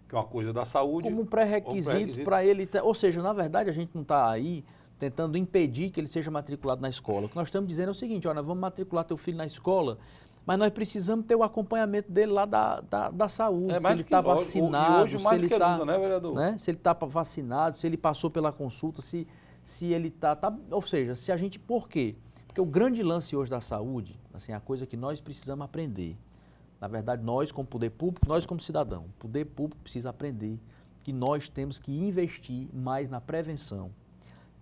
que é uma coisa da saúde... Como um pré-requisito para ele... Ou seja, na verdade, a gente não está aí tentando impedir que ele seja matriculado na escola. O que nós estamos dizendo é o seguinte, olha, vamos matricular teu filho na escola, Mas nós precisamos ter o acompanhamento dele lá da saúde, se ele está vacinado, e hoje mais do que nunca, né, vereador? Né? Se ele está vacinado, se ele passou pela consulta, se ele está... Ou seja, se a gente... Por quê? Porque o grande lance hoje da saúde, assim, a coisa que nós precisamos aprender, na verdade, nós como poder público, nós como cidadão, o poder público precisa aprender que nós temos que investir mais na prevenção.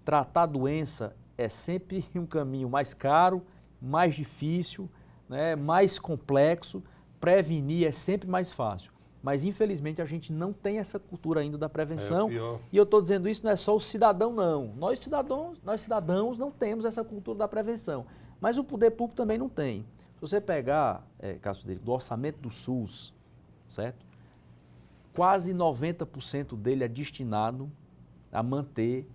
Tratar a doença é sempre um caminho mais caro, mais difícil, né, mais complexo. Prevenir é sempre mais fácil. Mas, infelizmente, a gente não tem essa cultura ainda da prevenção. E eu estou dizendo isso não é só o cidadão, não. Nós cidadãos não temos essa cultura da prevenção. Mas o poder público também não tem. Se você pegar, Cássio Derico, do orçamento do SUS, certo? Quase 90% dele é destinado a manter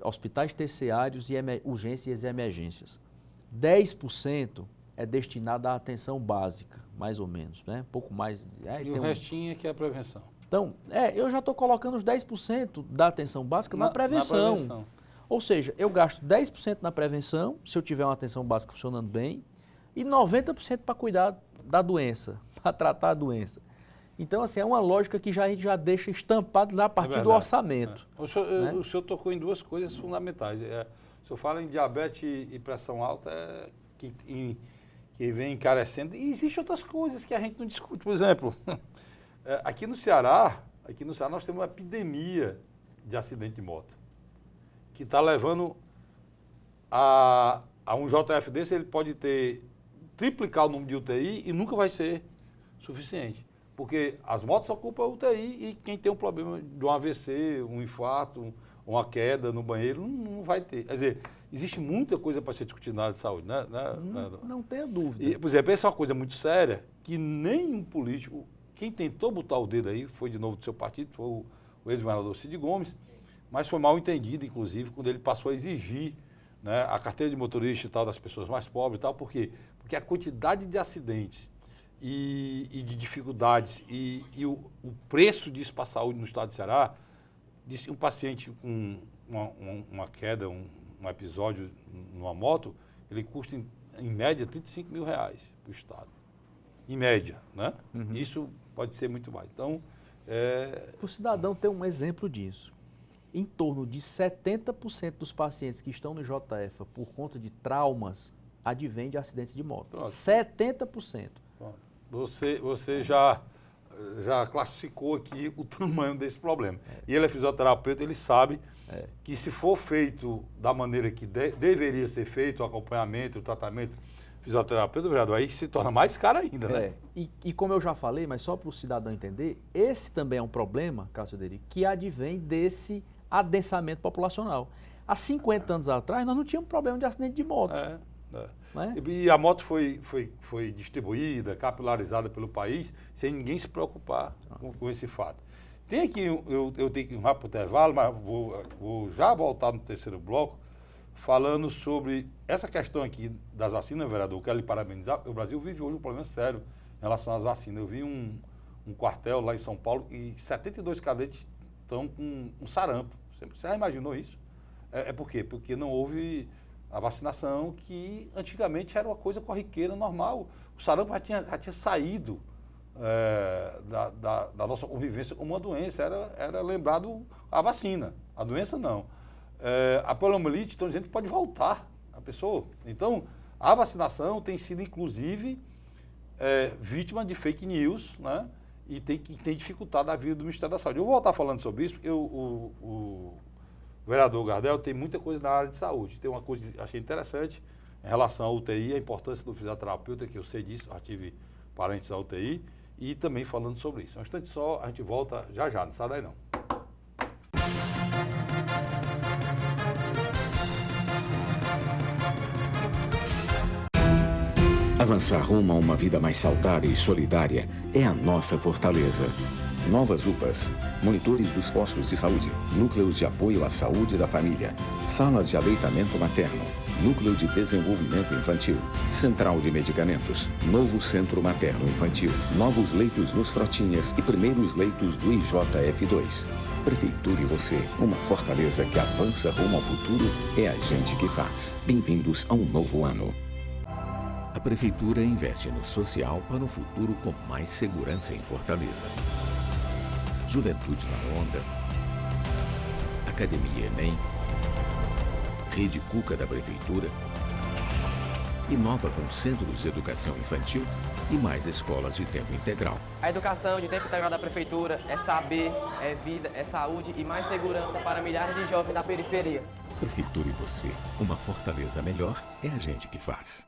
hospitais terciários e urgências e emergências. 10% é destinado à atenção básica, mais ou menos, né? Um pouco mais. E o restinho é que é a prevenção. Então, eu já estou colocando os 10% da atenção básica na prevenção. Ou seja, eu gasto 10% na prevenção, se eu tiver uma atenção básica funcionando bem, e 90% para cuidar da doença, para tratar a doença. Então, assim, é uma lógica que a gente já deixa estampado lá a partir do orçamento. O senhor tocou em duas coisas fundamentais. O senhor fala em diabetes e pressão alta, que vem encarecendo. E existem outras coisas que a gente não discute. Por exemplo, aqui no Ceará nós temos uma epidemia de acidente de moto, que está levando a um JF desse, ele pode triplicar o número de UTI e nunca vai ser suficiente. Porque as motos ocupam a UTI e quem tem um problema de um AVC, um infarto, uma queda no banheiro, não vai ter. Quer dizer, existe muita coisa para ser discutida na área de saúde, né? Não tenha dúvida. E, por exemplo, essa é uma coisa muito séria que nenhum político, quem tentou botar o dedo aí, foi de novo do seu partido, foi o ex-governador Cid Gomes, mas foi mal entendido, inclusive, quando ele passou a exigir, né, a carteira de motorista e tal das pessoas mais pobres e tal. Por quê? Porque a quantidade de acidentes e de dificuldades e o preço disso para a saúde no estado de Ceará, disse um paciente com uma queda, um episódio numa moto, ele custa em média R$35 mil para o estado. Em média, né? Uhum. Isso pode ser muito mais. Então, o cidadão tem um exemplo disso. Em torno de 70% dos pacientes que estão no JF por conta de traumas advêm de acidentes de moto. Pronto. 70%. Pronto. Você já classificou aqui o tamanho desse problema. E ele é fisioterapeuta, ele sabe que se for feito da maneira que deveria ser feito, o acompanhamento, o tratamento fisioterapeuta, vereador, aí se torna mais caro ainda, né? E como eu já falei, mas só para o cidadão entender, esse também é um problema, Cássio Derico, que advém desse adensamento populacional. Há 50 anos atrás, nós não tínhamos problema de acidente de moto. E a moto foi distribuída, capilarizada pelo país, sem ninguém se preocupar com esse fato. Tem aqui, eu tenho que ir para o intervalo, mas vou já voltar no terceiro bloco, falando sobre essa questão aqui das vacinas, vereador. Eu quero lhe parabenizar. O Brasil vive hoje um problema sério em relação às vacinas. Eu vi um quartel lá em São Paulo e 72 cadetes estão com um sarampo. Você já imaginou isso? Por quê? Porque não houve a vacinação, que antigamente era uma coisa corriqueira, normal. O sarampo já tinha saído da nossa convivência como uma doença. Era lembrado a vacina. A doença não. A poliomielite, estão dizendo que pode voltar a pessoa. Então, a vacinação tem sido, inclusive, vítima de fake news, né? E tem dificultado a vida do Ministério da Saúde. Eu vou voltar falando sobre isso, porque o vereador Gardel tem muita coisa na área de saúde. Tem uma coisa que achei interessante em relação à UTI, a importância do fisioterapeuta, que eu sei disso, já tive parentes da UTI, e também falando sobre isso. Um instante só, a gente volta já, não sai daí não. Avançar rumo a uma vida mais saudável e solidária é a nossa fortaleza. Novas UPAs, monitores dos postos de saúde, núcleos de apoio à saúde da família, salas de aleitamento materno, núcleo de desenvolvimento infantil, central de medicamentos, novo centro materno-infantil, novos leitos nos Frotinhas e primeiros leitos do IJF2. Prefeitura e você, uma fortaleza que avança rumo ao futuro, é a gente que faz. Bem-vindos a um novo ano. A Prefeitura investe no social para um futuro com mais segurança em Fortaleza. Juventude na Onda, Academia Enem, Rede Cuca da Prefeitura, inova com centros de educação infantil e mais escolas de tempo integral. A educação de tempo integral da Prefeitura é saber, é vida, é saúde e mais segurança para milhares de jovens da periferia. Prefeitura e você, uma Fortaleza melhor é a gente que faz.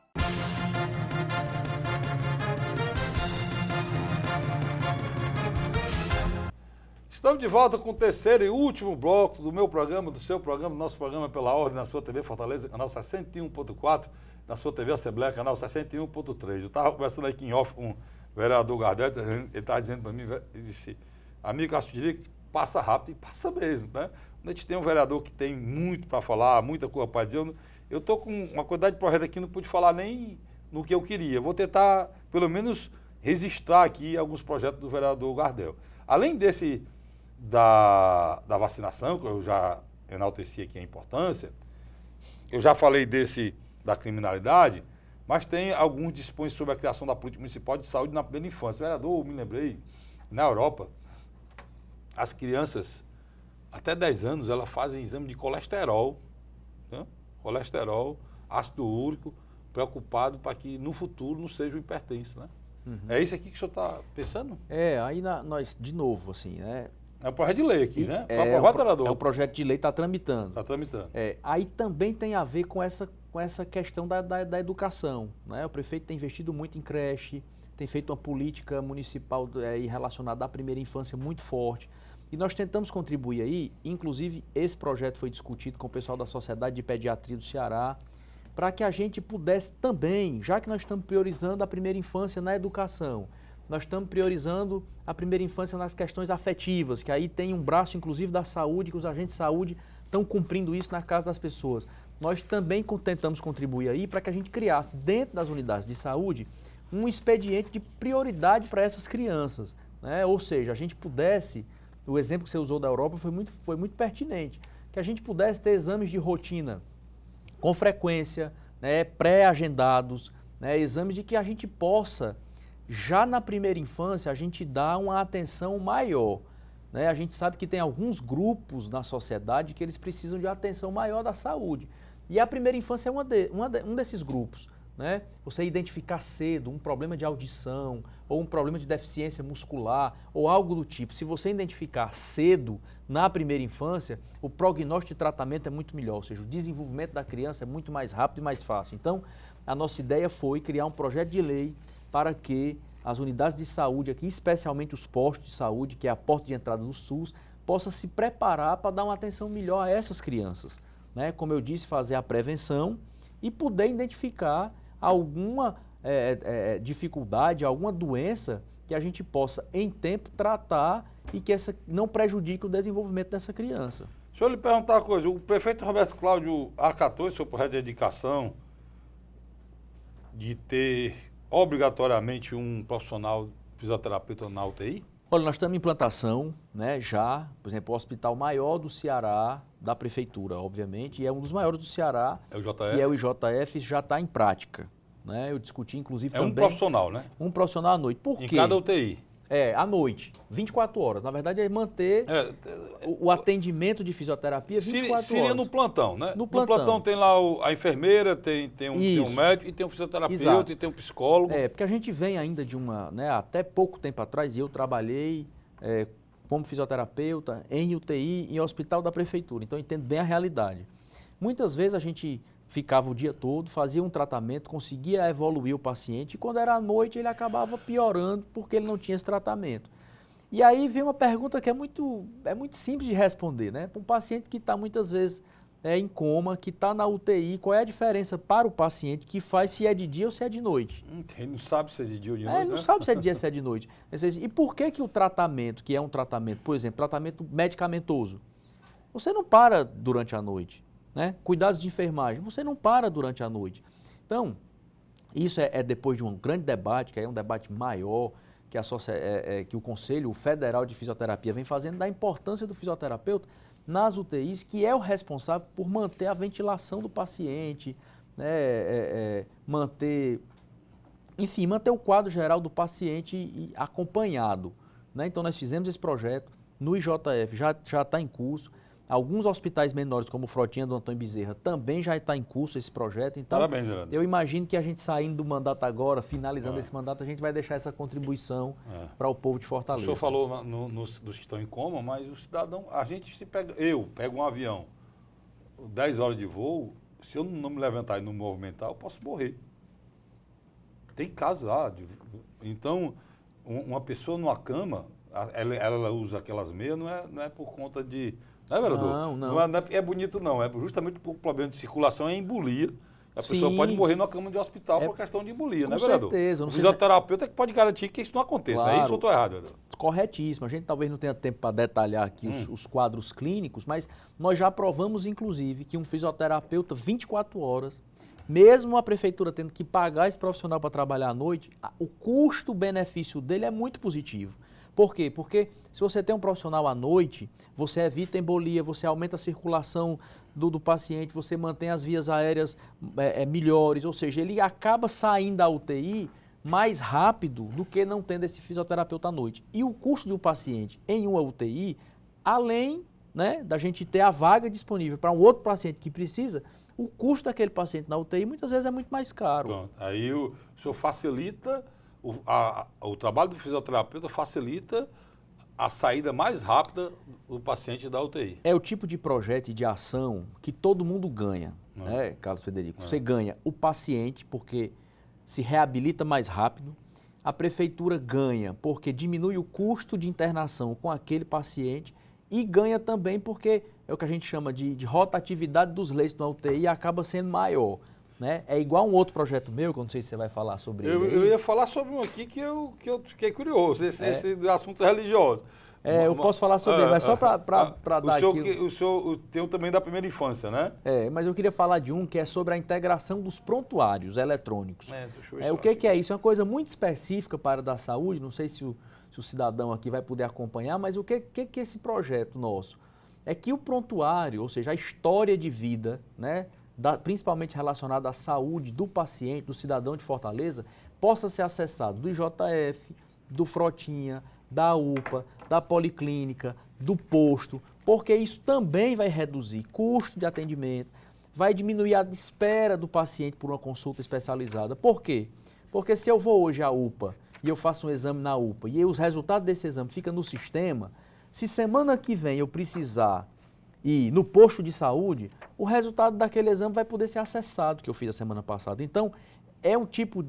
Estamos de volta com o terceiro e último bloco do meu programa, do seu programa, do nosso programa Pela Ordem, na sua TV Fortaleza, canal 61.4, na sua TV Assembleia, canal 61.3. Eu estava conversando aqui em off com o vereador Gardel, ele estava dizendo para mim, ele disse, amigo, acho que passa rápido, e passa mesmo, né? A gente tem um vereador que tem muito para falar, muita coisa para dizer. Eu estou com uma quantidade de projetos aqui, não pude falar nem no que eu queria. Vou tentar, pelo menos, registrar aqui alguns projetos do vereador Gardel. Além desse da vacinação, que eu já enalteci aqui a importância, eu já falei desse da criminalidade, mas tem alguns dispões sobre a criação da política municipal de saúde na primeira infância. Vereador, eu me lembrei, na Europa, as crianças, até 10 anos, elas fazem exame de colesterol, né? Colesterol, ácido úrico, preocupado para que no futuro não seja um hipertenso, né? Uhum. É isso aqui que o senhor está pensando? Aí nós, de novo, assim, né? É um projeto de lei aqui, né? Foi aprovado, vereador. É um projeto de lei, está tramitando. Está tramitando. Aí também tem a ver com essa questão da educação, né? O prefeito tem investido muito em creche, tem feito uma política municipal relacionada à primeira infância muito forte. E nós tentamos contribuir aí, inclusive esse projeto foi discutido com o pessoal da Sociedade de Pediatria do Ceará, para que a gente pudesse também, já que nós estamos priorizando a primeira infância na educação, nós estamos priorizando a primeira infância nas questões afetivas, que aí tem um braço, inclusive, da saúde, que os agentes de saúde estão cumprindo isso na casa das pessoas. Nós também tentamos contribuir aí para que a gente criasse, dentro das unidades de saúde, um expediente de prioridade para essas crianças, né? Ou seja, a gente pudesse, o exemplo que você usou da Europa foi muito pertinente, que a gente pudesse ter exames de rotina com frequência, né, pré-agendados, né, exames de que a gente possa, já na primeira infância, a gente dar uma atenção maior, né? A gente sabe que tem alguns grupos na sociedade que eles precisam de atenção maior da saúde. E a primeira infância é um desses grupos, né? Você identificar cedo um problema de audição ou um problema de deficiência muscular ou algo do tipo. Se você identificar cedo na primeira infância, o prognóstico de tratamento é muito melhor, ou seja, o desenvolvimento da criança é muito mais rápido e mais fácil. Então, a nossa ideia foi criar um projeto de lei para que as unidades de saúde aqui, especialmente os postos de saúde, que é a porta de entrada do SUS, possa se preparar para dar uma atenção melhor a essas crianças, né? Como eu disse, fazer a prevenção e poder identificar alguma dificuldade, alguma doença que a gente possa, em tempo, tratar e que essa não prejudique o desenvolvimento dessa criança. Deixa eu lhe perguntar uma coisa, o prefeito Roberto Cláudio acatou esse seu projeto de indicação de ter obrigatoriamente um profissional fisioterapeuta na UTI? Olha, nós estamos em implantação, né, já, por exemplo, o hospital maior do Ceará, da prefeitura, obviamente, e é um dos maiores do Ceará, é o JF? Que é o IJF, já está em prática, né? Eu discuti, inclusive, também... um profissional, né? Um profissional à noite. Por quê? Em cada UTI? À noite, 24 horas. Na verdade, é manter o atendimento de fisioterapia 24 horas. Seria no plantão, né? No plantão tem lá a enfermeira, tem um médico e tem um fisioterapeuta. Exato. E tem um psicólogo. Porque a gente vem ainda de até pouco tempo atrás, eu trabalhei como fisioterapeuta em UTI e em hospital da prefeitura, então eu entendo bem a realidade. Muitas vezes a gente ficava o dia todo, fazia um tratamento, conseguia evoluir o paciente e quando era à noite ele acabava piorando porque ele não tinha esse tratamento. E aí vem uma pergunta que é muito simples de responder, né? Para um paciente que está muitas vezes em coma, que está na UTI, qual é a diferença para o paciente que faz se é de dia ou se é de noite? Ele não sabe se é de dia ou de noite, Ele não sabe se é de dia ou se é de noite. E por que o tratamento, que é um tratamento, por exemplo, tratamento medicamentoso, você não para durante a noite? Né? Cuidados de enfermagem, você não para durante a noite. Então, isso é depois de um grande debate, que é um debate maior, que o Conselho Federal de Fisioterapia vem fazendo, da importância do fisioterapeuta nas UTIs, que é o responsável por manter a ventilação do paciente, né? Manter enfim, manter o quadro geral do paciente acompanhado, né? Então nós fizemos esse projeto no IJF, já está em curso. Alguns hospitais menores, como o Frotinha do Antônio Bezerra, também já está em curso esse projeto. Então, Parabéns, Geraldo. eu imagino que a gente saindo do mandato agora, finalizando esse mandato, a gente vai deixar essa contribuição para o povo de O Fortaleza. senhor falou dos que estão em coma, mas o cidadão, a gente se pega, eu pego um avião, 10 horas de voo, se eu não me levantar e não me movimentar, eu posso morrer. Tem casos lá. Então, uma pessoa numa cama, ela usa aquelas meias, não é por conta de... Não é, vereador? Não. É bonito, não. É justamente por problema de circulação, é embolia. A pessoa Sim. pode morrer numa cama de hospital por questão de embolia, Com né, vereador? certeza. O fisioterapeuta é que pode garantir que isso não aconteça. Claro. É isso ou eu estou errado, vereador? Corretíssimo. A gente talvez não tenha tempo para detalhar aqui os quadros clínicos, mas nós já provamos, inclusive, que um fisioterapeuta, 24 horas, mesmo a prefeitura tendo que pagar esse profissional para trabalhar à noite, o custo-benefício dele é muito positivo. Por quê? Porque se você tem um profissional à noite, você evita embolia, você aumenta a circulação do paciente, você mantém as vias aéreas melhores, ou seja, ele acaba saindo da UTI mais rápido do que não tendo esse fisioterapeuta à noite. E o custo de um paciente em uma UTI, além, né, da gente ter a vaga disponível para um outro paciente que precisa, o custo daquele paciente na UTI muitas vezes é muito mais caro. Pronto. Aí o senhor facilita, o trabalho do fisioterapeuta facilita a saída mais rápida do paciente da UTI. É o tipo de projeto e de ação que todo mundo ganha, né, Carlos Frederico? Você ganha o paciente porque se reabilita mais rápido, a prefeitura ganha porque diminui o custo de internação com aquele paciente e ganha também porque é o que a gente chama de rotatividade dos leitos na UTI acaba sendo maior. Né? É igual um outro projeto meu, que eu não sei se você vai falar sobre ele. Eu ia falar sobre um aqui que eu fiquei curioso, esse do assunto religioso. Eu posso falar sobre ele, mas só para dar aqui... O senhor tem também da primeira infância, né? Mas eu queria falar de um que é sobre a integração dos prontuários eletrônicos. O que é isso? É uma coisa muito específica para a área da saúde, não sei se o cidadão aqui vai poder acompanhar, mas o que é esse projeto nosso? É que o prontuário, ou seja, a história de vida, né, principalmente relacionada à saúde do paciente, do cidadão de Fortaleza, possa ser acessado do IJF, do Frotinha, da UPA, da Policlínica, do posto, porque isso também vai reduzir custo de atendimento, vai diminuir a espera do paciente por uma consulta especializada. Por quê? Porque se eu vou hoje à UPA e eu faço um exame na UPA e os resultados desse exame ficam no sistema, se semana que vem eu precisar ir no posto de saúde, o resultado daquele exame vai poder ser acessado, que eu fiz a semana passada. Então, é um tipo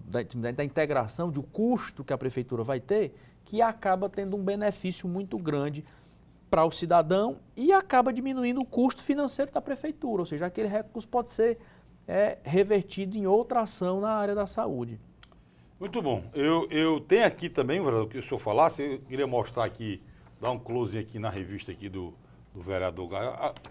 da integração, de custo que a prefeitura vai ter, que acaba tendo um benefício muito grande para o cidadão e acaba diminuindo o custo financeiro da prefeitura, ou seja, aquele recurso pode ser revertido em outra ação na área da saúde. Muito bom. Eu tenho aqui também, vereador, que o senhor falasse, eu queria mostrar aqui, dar um close aqui na revista aqui do vereador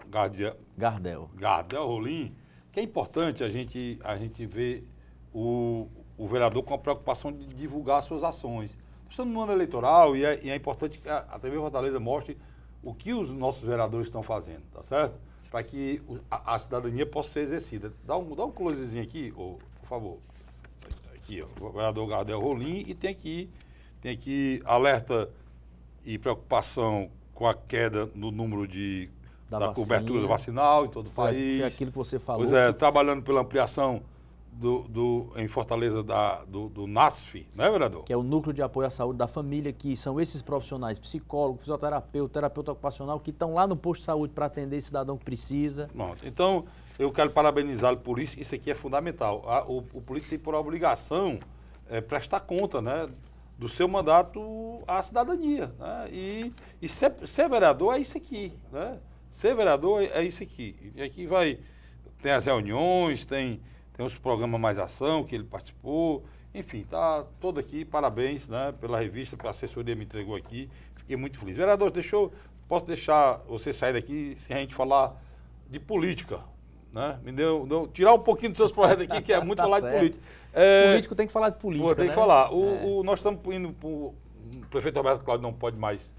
Gardel Rolim, que é importante a gente ver o vereador com a preocupação de divulgar suas ações. Estamos no ano eleitoral e é importante que a TV Fortaleza mostre o que os nossos vereadores estão fazendo, tá certo? Para que a cidadania possa ser exercida. Dá um closezinho aqui, por favor. Aqui, ó, o vereador Gardel Rolim, e tem aqui alerta e preocupação com a queda no número da cobertura vacinal em todo o país. É aquilo que você falou. Pois é, trabalhando pela ampliação em Fortaleza do NASF, né, vereador? Que é o Núcleo de Apoio à Saúde da Família, que são esses profissionais, psicólogo, fisioterapeuta, terapeuta ocupacional, que estão lá no posto de saúde para atender esse cidadão que precisa. Pronto. Então, eu quero parabenizá-lo por isso. Isso aqui é fundamental. O político tem por obrigação prestar conta, né, do seu mandato à cidadania. Né? E ser vereador é isso aqui. Né? Ser vereador é isso aqui. E aqui tem as reuniões, tem os programas Mais Ação que ele participou. Enfim, está todo aqui. Parabéns, né, pela revista, pela assessoria que me entregou aqui. Fiquei muito feliz. Vereador, posso deixar você sair daqui sem a gente falar de política. Né? Tirar um pouquinho dos seus projetos aqui, que é muito falar de política. Político tem que falar de política, tem que falar. Nós estamos indo o prefeito Roberto Cláudio não pode mais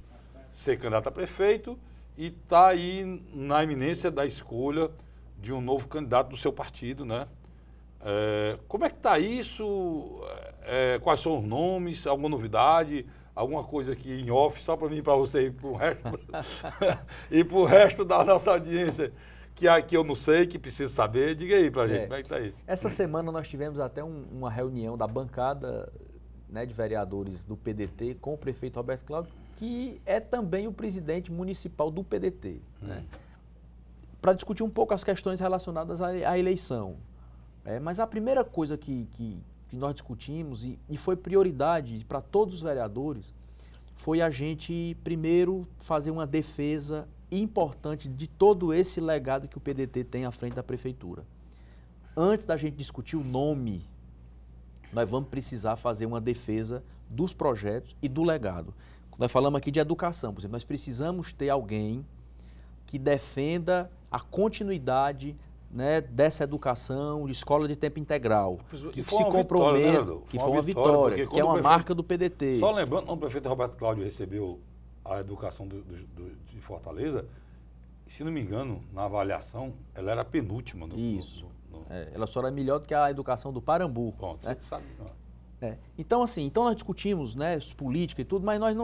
ser candidato a prefeito e está aí na iminência da escolha de um novo candidato do seu partido, né? Como é que está isso? quais são os nomes, alguma novidade, alguma coisa aqui em off, só para mim e para você e para o resto, e para o resto da nossa audiência, que aqui eu não sei, que preciso saber. Diga aí para a gente, como é que está isso? Essa semana nós tivemos até uma reunião da bancada, né, de vereadores do PDT com o prefeito Roberto Cláudio, que é também o presidente municipal do PDT, né, para discutir um pouco as questões relacionadas à eleição. Mas a primeira coisa que nós discutimos, e foi prioridade para todos os vereadores, foi a gente, primeiro, fazer uma defesa importante de todo esse legado que o PDT tem à frente da prefeitura. Antes da gente discutir o nome, nós vamos precisar fazer uma defesa dos projetos e do legado. Nós falamos aqui de educação, por exemplo, nós precisamos ter alguém que defenda a continuidade, né, dessa educação de escola de tempo integral, que se comprometa, que foi uma vitória, que é uma marca do PDT. Só lembrando, quando o prefeito Roberto Cláudio recebeu a educação de Fortaleza, se não me engano, na avaliação, ela era a penúltima. Isso. Ela só era melhor do que a educação do Parambu. Pronto, né? você sabe. Então, assim, nós discutimos, né, política e tudo, mas nós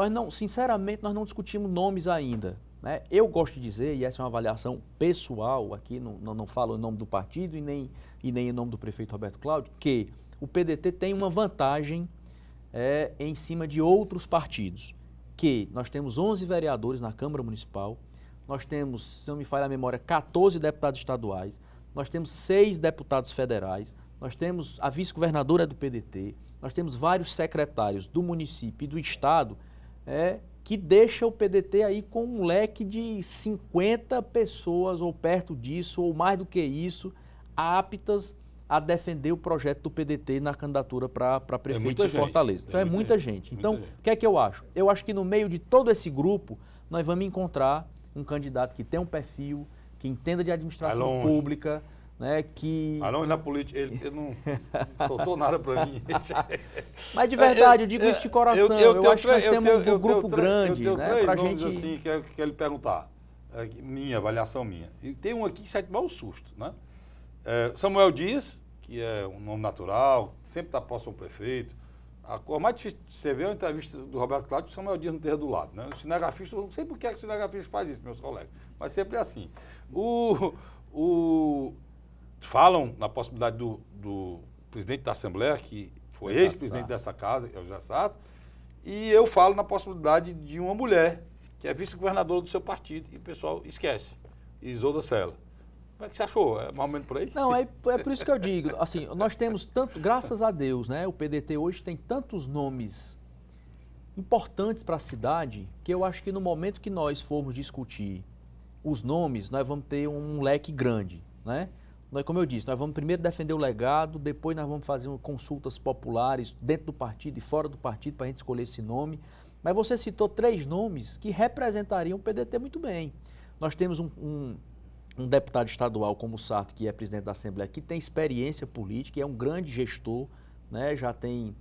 não, sinceramente, nós não discutimos nomes ainda. Né? Eu gosto de dizer, e essa é uma avaliação pessoal, aqui não falo em nome do partido e nem em nome do prefeito Roberto Cláudio, que o PDT tem uma vantagem em cima de outros partidos, que nós temos 11 vereadores na Câmara Municipal, nós temos, se não me falha a memória, 14 deputados estaduais, nós temos 6 deputados federais, nós temos a vice-governadora do PDT, nós temos vários secretários do município e do estado, que deixa o PDT aí com um leque de 50 pessoas ou perto disso, ou mais do que isso, aptas a defender o projeto do PDT na candidatura para prefeito de Fortaleza. Então é muita gente. Então, o que é que eu acho? Eu acho que no meio de todo esse grupo, nós vamos encontrar um candidato que tem um perfil, que entenda de administração pública, né, que... Longe na política, ele não soltou nada para mim. Mas de verdade, eu digo isso de coração, eu acho que nós temos um grupo grande, né, para a gente... assim, que ele perguntar, avaliação minha. E tem um aqui que sente mal o susto, né? Samuel Dias, que é um nome natural, sempre está próximo ao prefeito. A coisa mais difícil de você ver é a entrevista do Roberto Cláudio, o Samuel Dias não esteja do lado, né? O cinegrafista, eu não sei por que o cinegrafista faz isso, meus colegas, mas sempre é assim. Falam na possibilidade do presidente da Assembleia, que foi ex-presidente dessa casa, que é o José Sato, e eu falo na possibilidade de uma mulher, que é vice-governadora do seu partido, e o pessoal esquece, Isolda Sela. Como é que você achou? É mais ou menos por aí? Não, é por isso que eu digo, assim, nós temos tanto, graças a Deus, né, o PDT hoje tem tantos nomes importantes para a cidade, que eu acho que no momento que nós formos discutir os nomes, nós vamos ter um leque grande, né? Como eu disse, nós vamos primeiro defender o legado, depois nós vamos fazer consultas populares dentro do partido e fora do partido para a gente escolher esse nome. Mas você citou 3 nomes que representariam o PDT muito bem. Nós temos um deputado estadual como o Sarto, que é presidente da Assembleia, que tem experiência política, é um grande gestor, né? Já tem,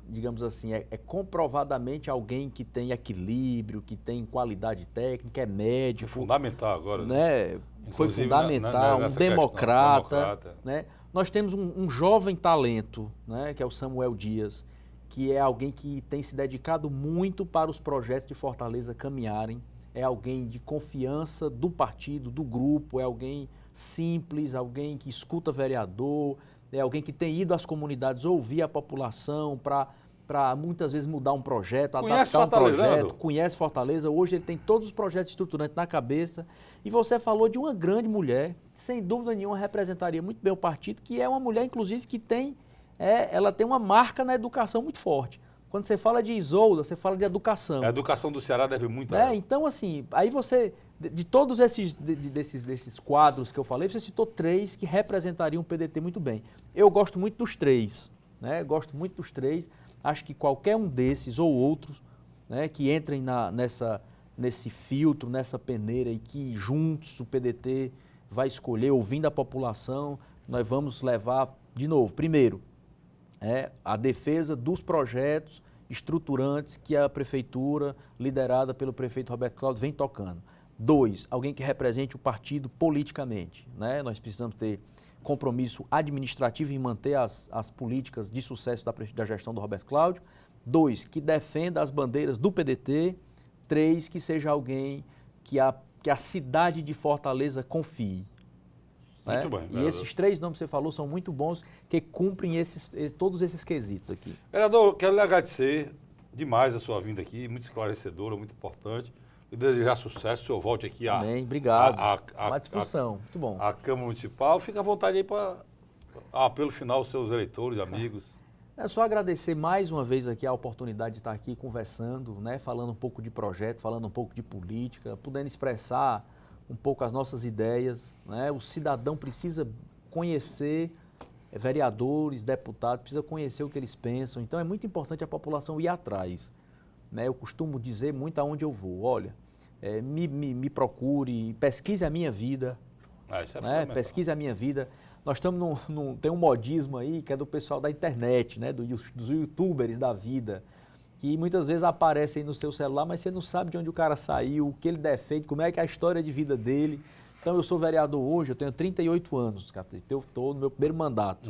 digamos assim, é comprovadamente alguém que tem equilíbrio, que tem qualidade técnica, é médico. É fundamental agora, né? Foi fundamental, um democrata. Né? Nós temos um jovem talento, né? Que é o Samuel Dias, que é alguém que tem se dedicado muito para os projetos de Fortaleza caminharem, é alguém de confiança do partido, do grupo, é alguém simples, alguém que escuta vereador, é alguém que tem ido às comunidades ouvir a população para muitas vezes mudar um projeto, adaptar um projeto, conhece Fortaleza. Hoje ele tem todos os projetos estruturantes na cabeça. E você falou de uma grande mulher, sem dúvida nenhuma representaria muito bem o partido, que é uma mulher, inclusive, que ela tem uma marca na educação muito forte. Quando você fala de Isolda, você fala de educação. A educação do Ceará deve muito a ela. Então, assim, aí você, de todos desses quadros que eu falei, você citou 3 que representariam o PDT muito bem. Eu gosto muito dos 3, né? Gosto muito dos 3. Acho que qualquer um desses ou outros, né, que entrem nesse filtro, nessa peneira e que juntos o PDT vai escolher, ouvindo a população, nós vamos levar, de novo, primeiro, a defesa dos projetos estruturantes que a prefeitura, liderada pelo prefeito Roberto Cláudio, vem tocando. 2, alguém que represente o partido politicamente, né? Nós precisamos ter compromisso administrativo em manter as políticas de sucesso da gestão do Roberto Cláudio. 2, que defenda as bandeiras do PDT. 3, que seja alguém que a cidade de Fortaleza confie. Muito bem. E vereador. esses 3 nomes que você falou são muito bons, que cumprem todos esses quesitos aqui. Vereador, quero lhe agradecer demais a sua vinda aqui, muito esclarecedora, muito importante. E desejar sucesso, o senhor volte aqui Amém, obrigado. à Uma discussão, muito bom. à Câmara Municipal. Fica à vontade aí para, pelo final, os seus eleitores, amigos. É só agradecer mais uma vez aqui a oportunidade de estar aqui conversando, né, falando um pouco de projeto, falando um pouco de política, podendo expressar um pouco as nossas ideias, né? O cidadão precisa conhecer vereadores, deputados, precisa conhecer o que eles pensam. Então é muito importante a população ir atrás, né? Eu costumo dizer muito aonde eu vou. Olha, me procure, pesquise a minha vida, Isso é né? fundamental. Pesquise a minha vida. Nós estamos tem um modismo aí que é do pessoal da internet, né? Dos youtubers da vida, que muitas vezes aparecem no seu celular, mas você não sabe de onde o cara saiu, o que ele defende, como é que é a história de vida dele. Então eu sou vereador hoje, eu tenho 38 anos, eu estou no meu primeiro mandato.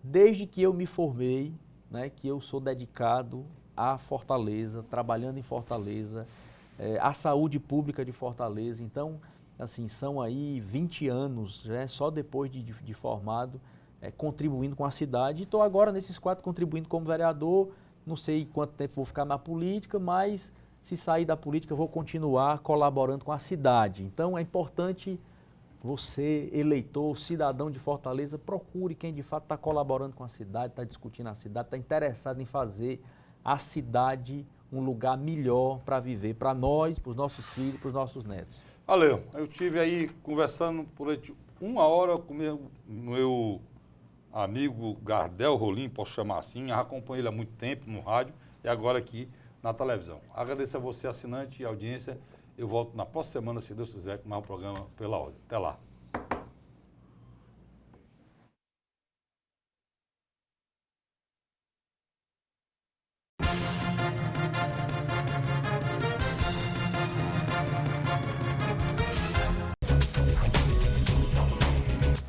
Desde que eu me formei, né, que eu sou dedicado à Fortaleza, trabalhando em Fortaleza, à saúde pública de Fortaleza. Então, assim, são aí 20 anos, né, só depois de formado, contribuindo com a cidade. E estou agora nesses 4 contribuindo como vereador. Não sei quanto tempo vou ficar na política, mas se sair da política eu vou continuar colaborando com a cidade. Então é importante você, eleitor, cidadão de Fortaleza, procure quem de fato está colaborando com a cidade, está discutindo a cidade, está interessado em fazer a cidade um lugar melhor para viver, para nós, para os nossos filhos, para os nossos netos. Valeu. Eu estive aí conversando por 1 hora com meu amigo Gardel Rolim, posso chamar assim, eu acompanho ele há muito tempo no rádio e agora aqui na televisão. Agradeço a você, assinante e audiência. Eu volto na próxima semana, se Deus quiser, com mais um programa Pela Ordem. Até lá.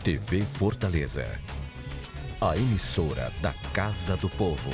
TV Fortaleza, a emissora da Casa do Povo.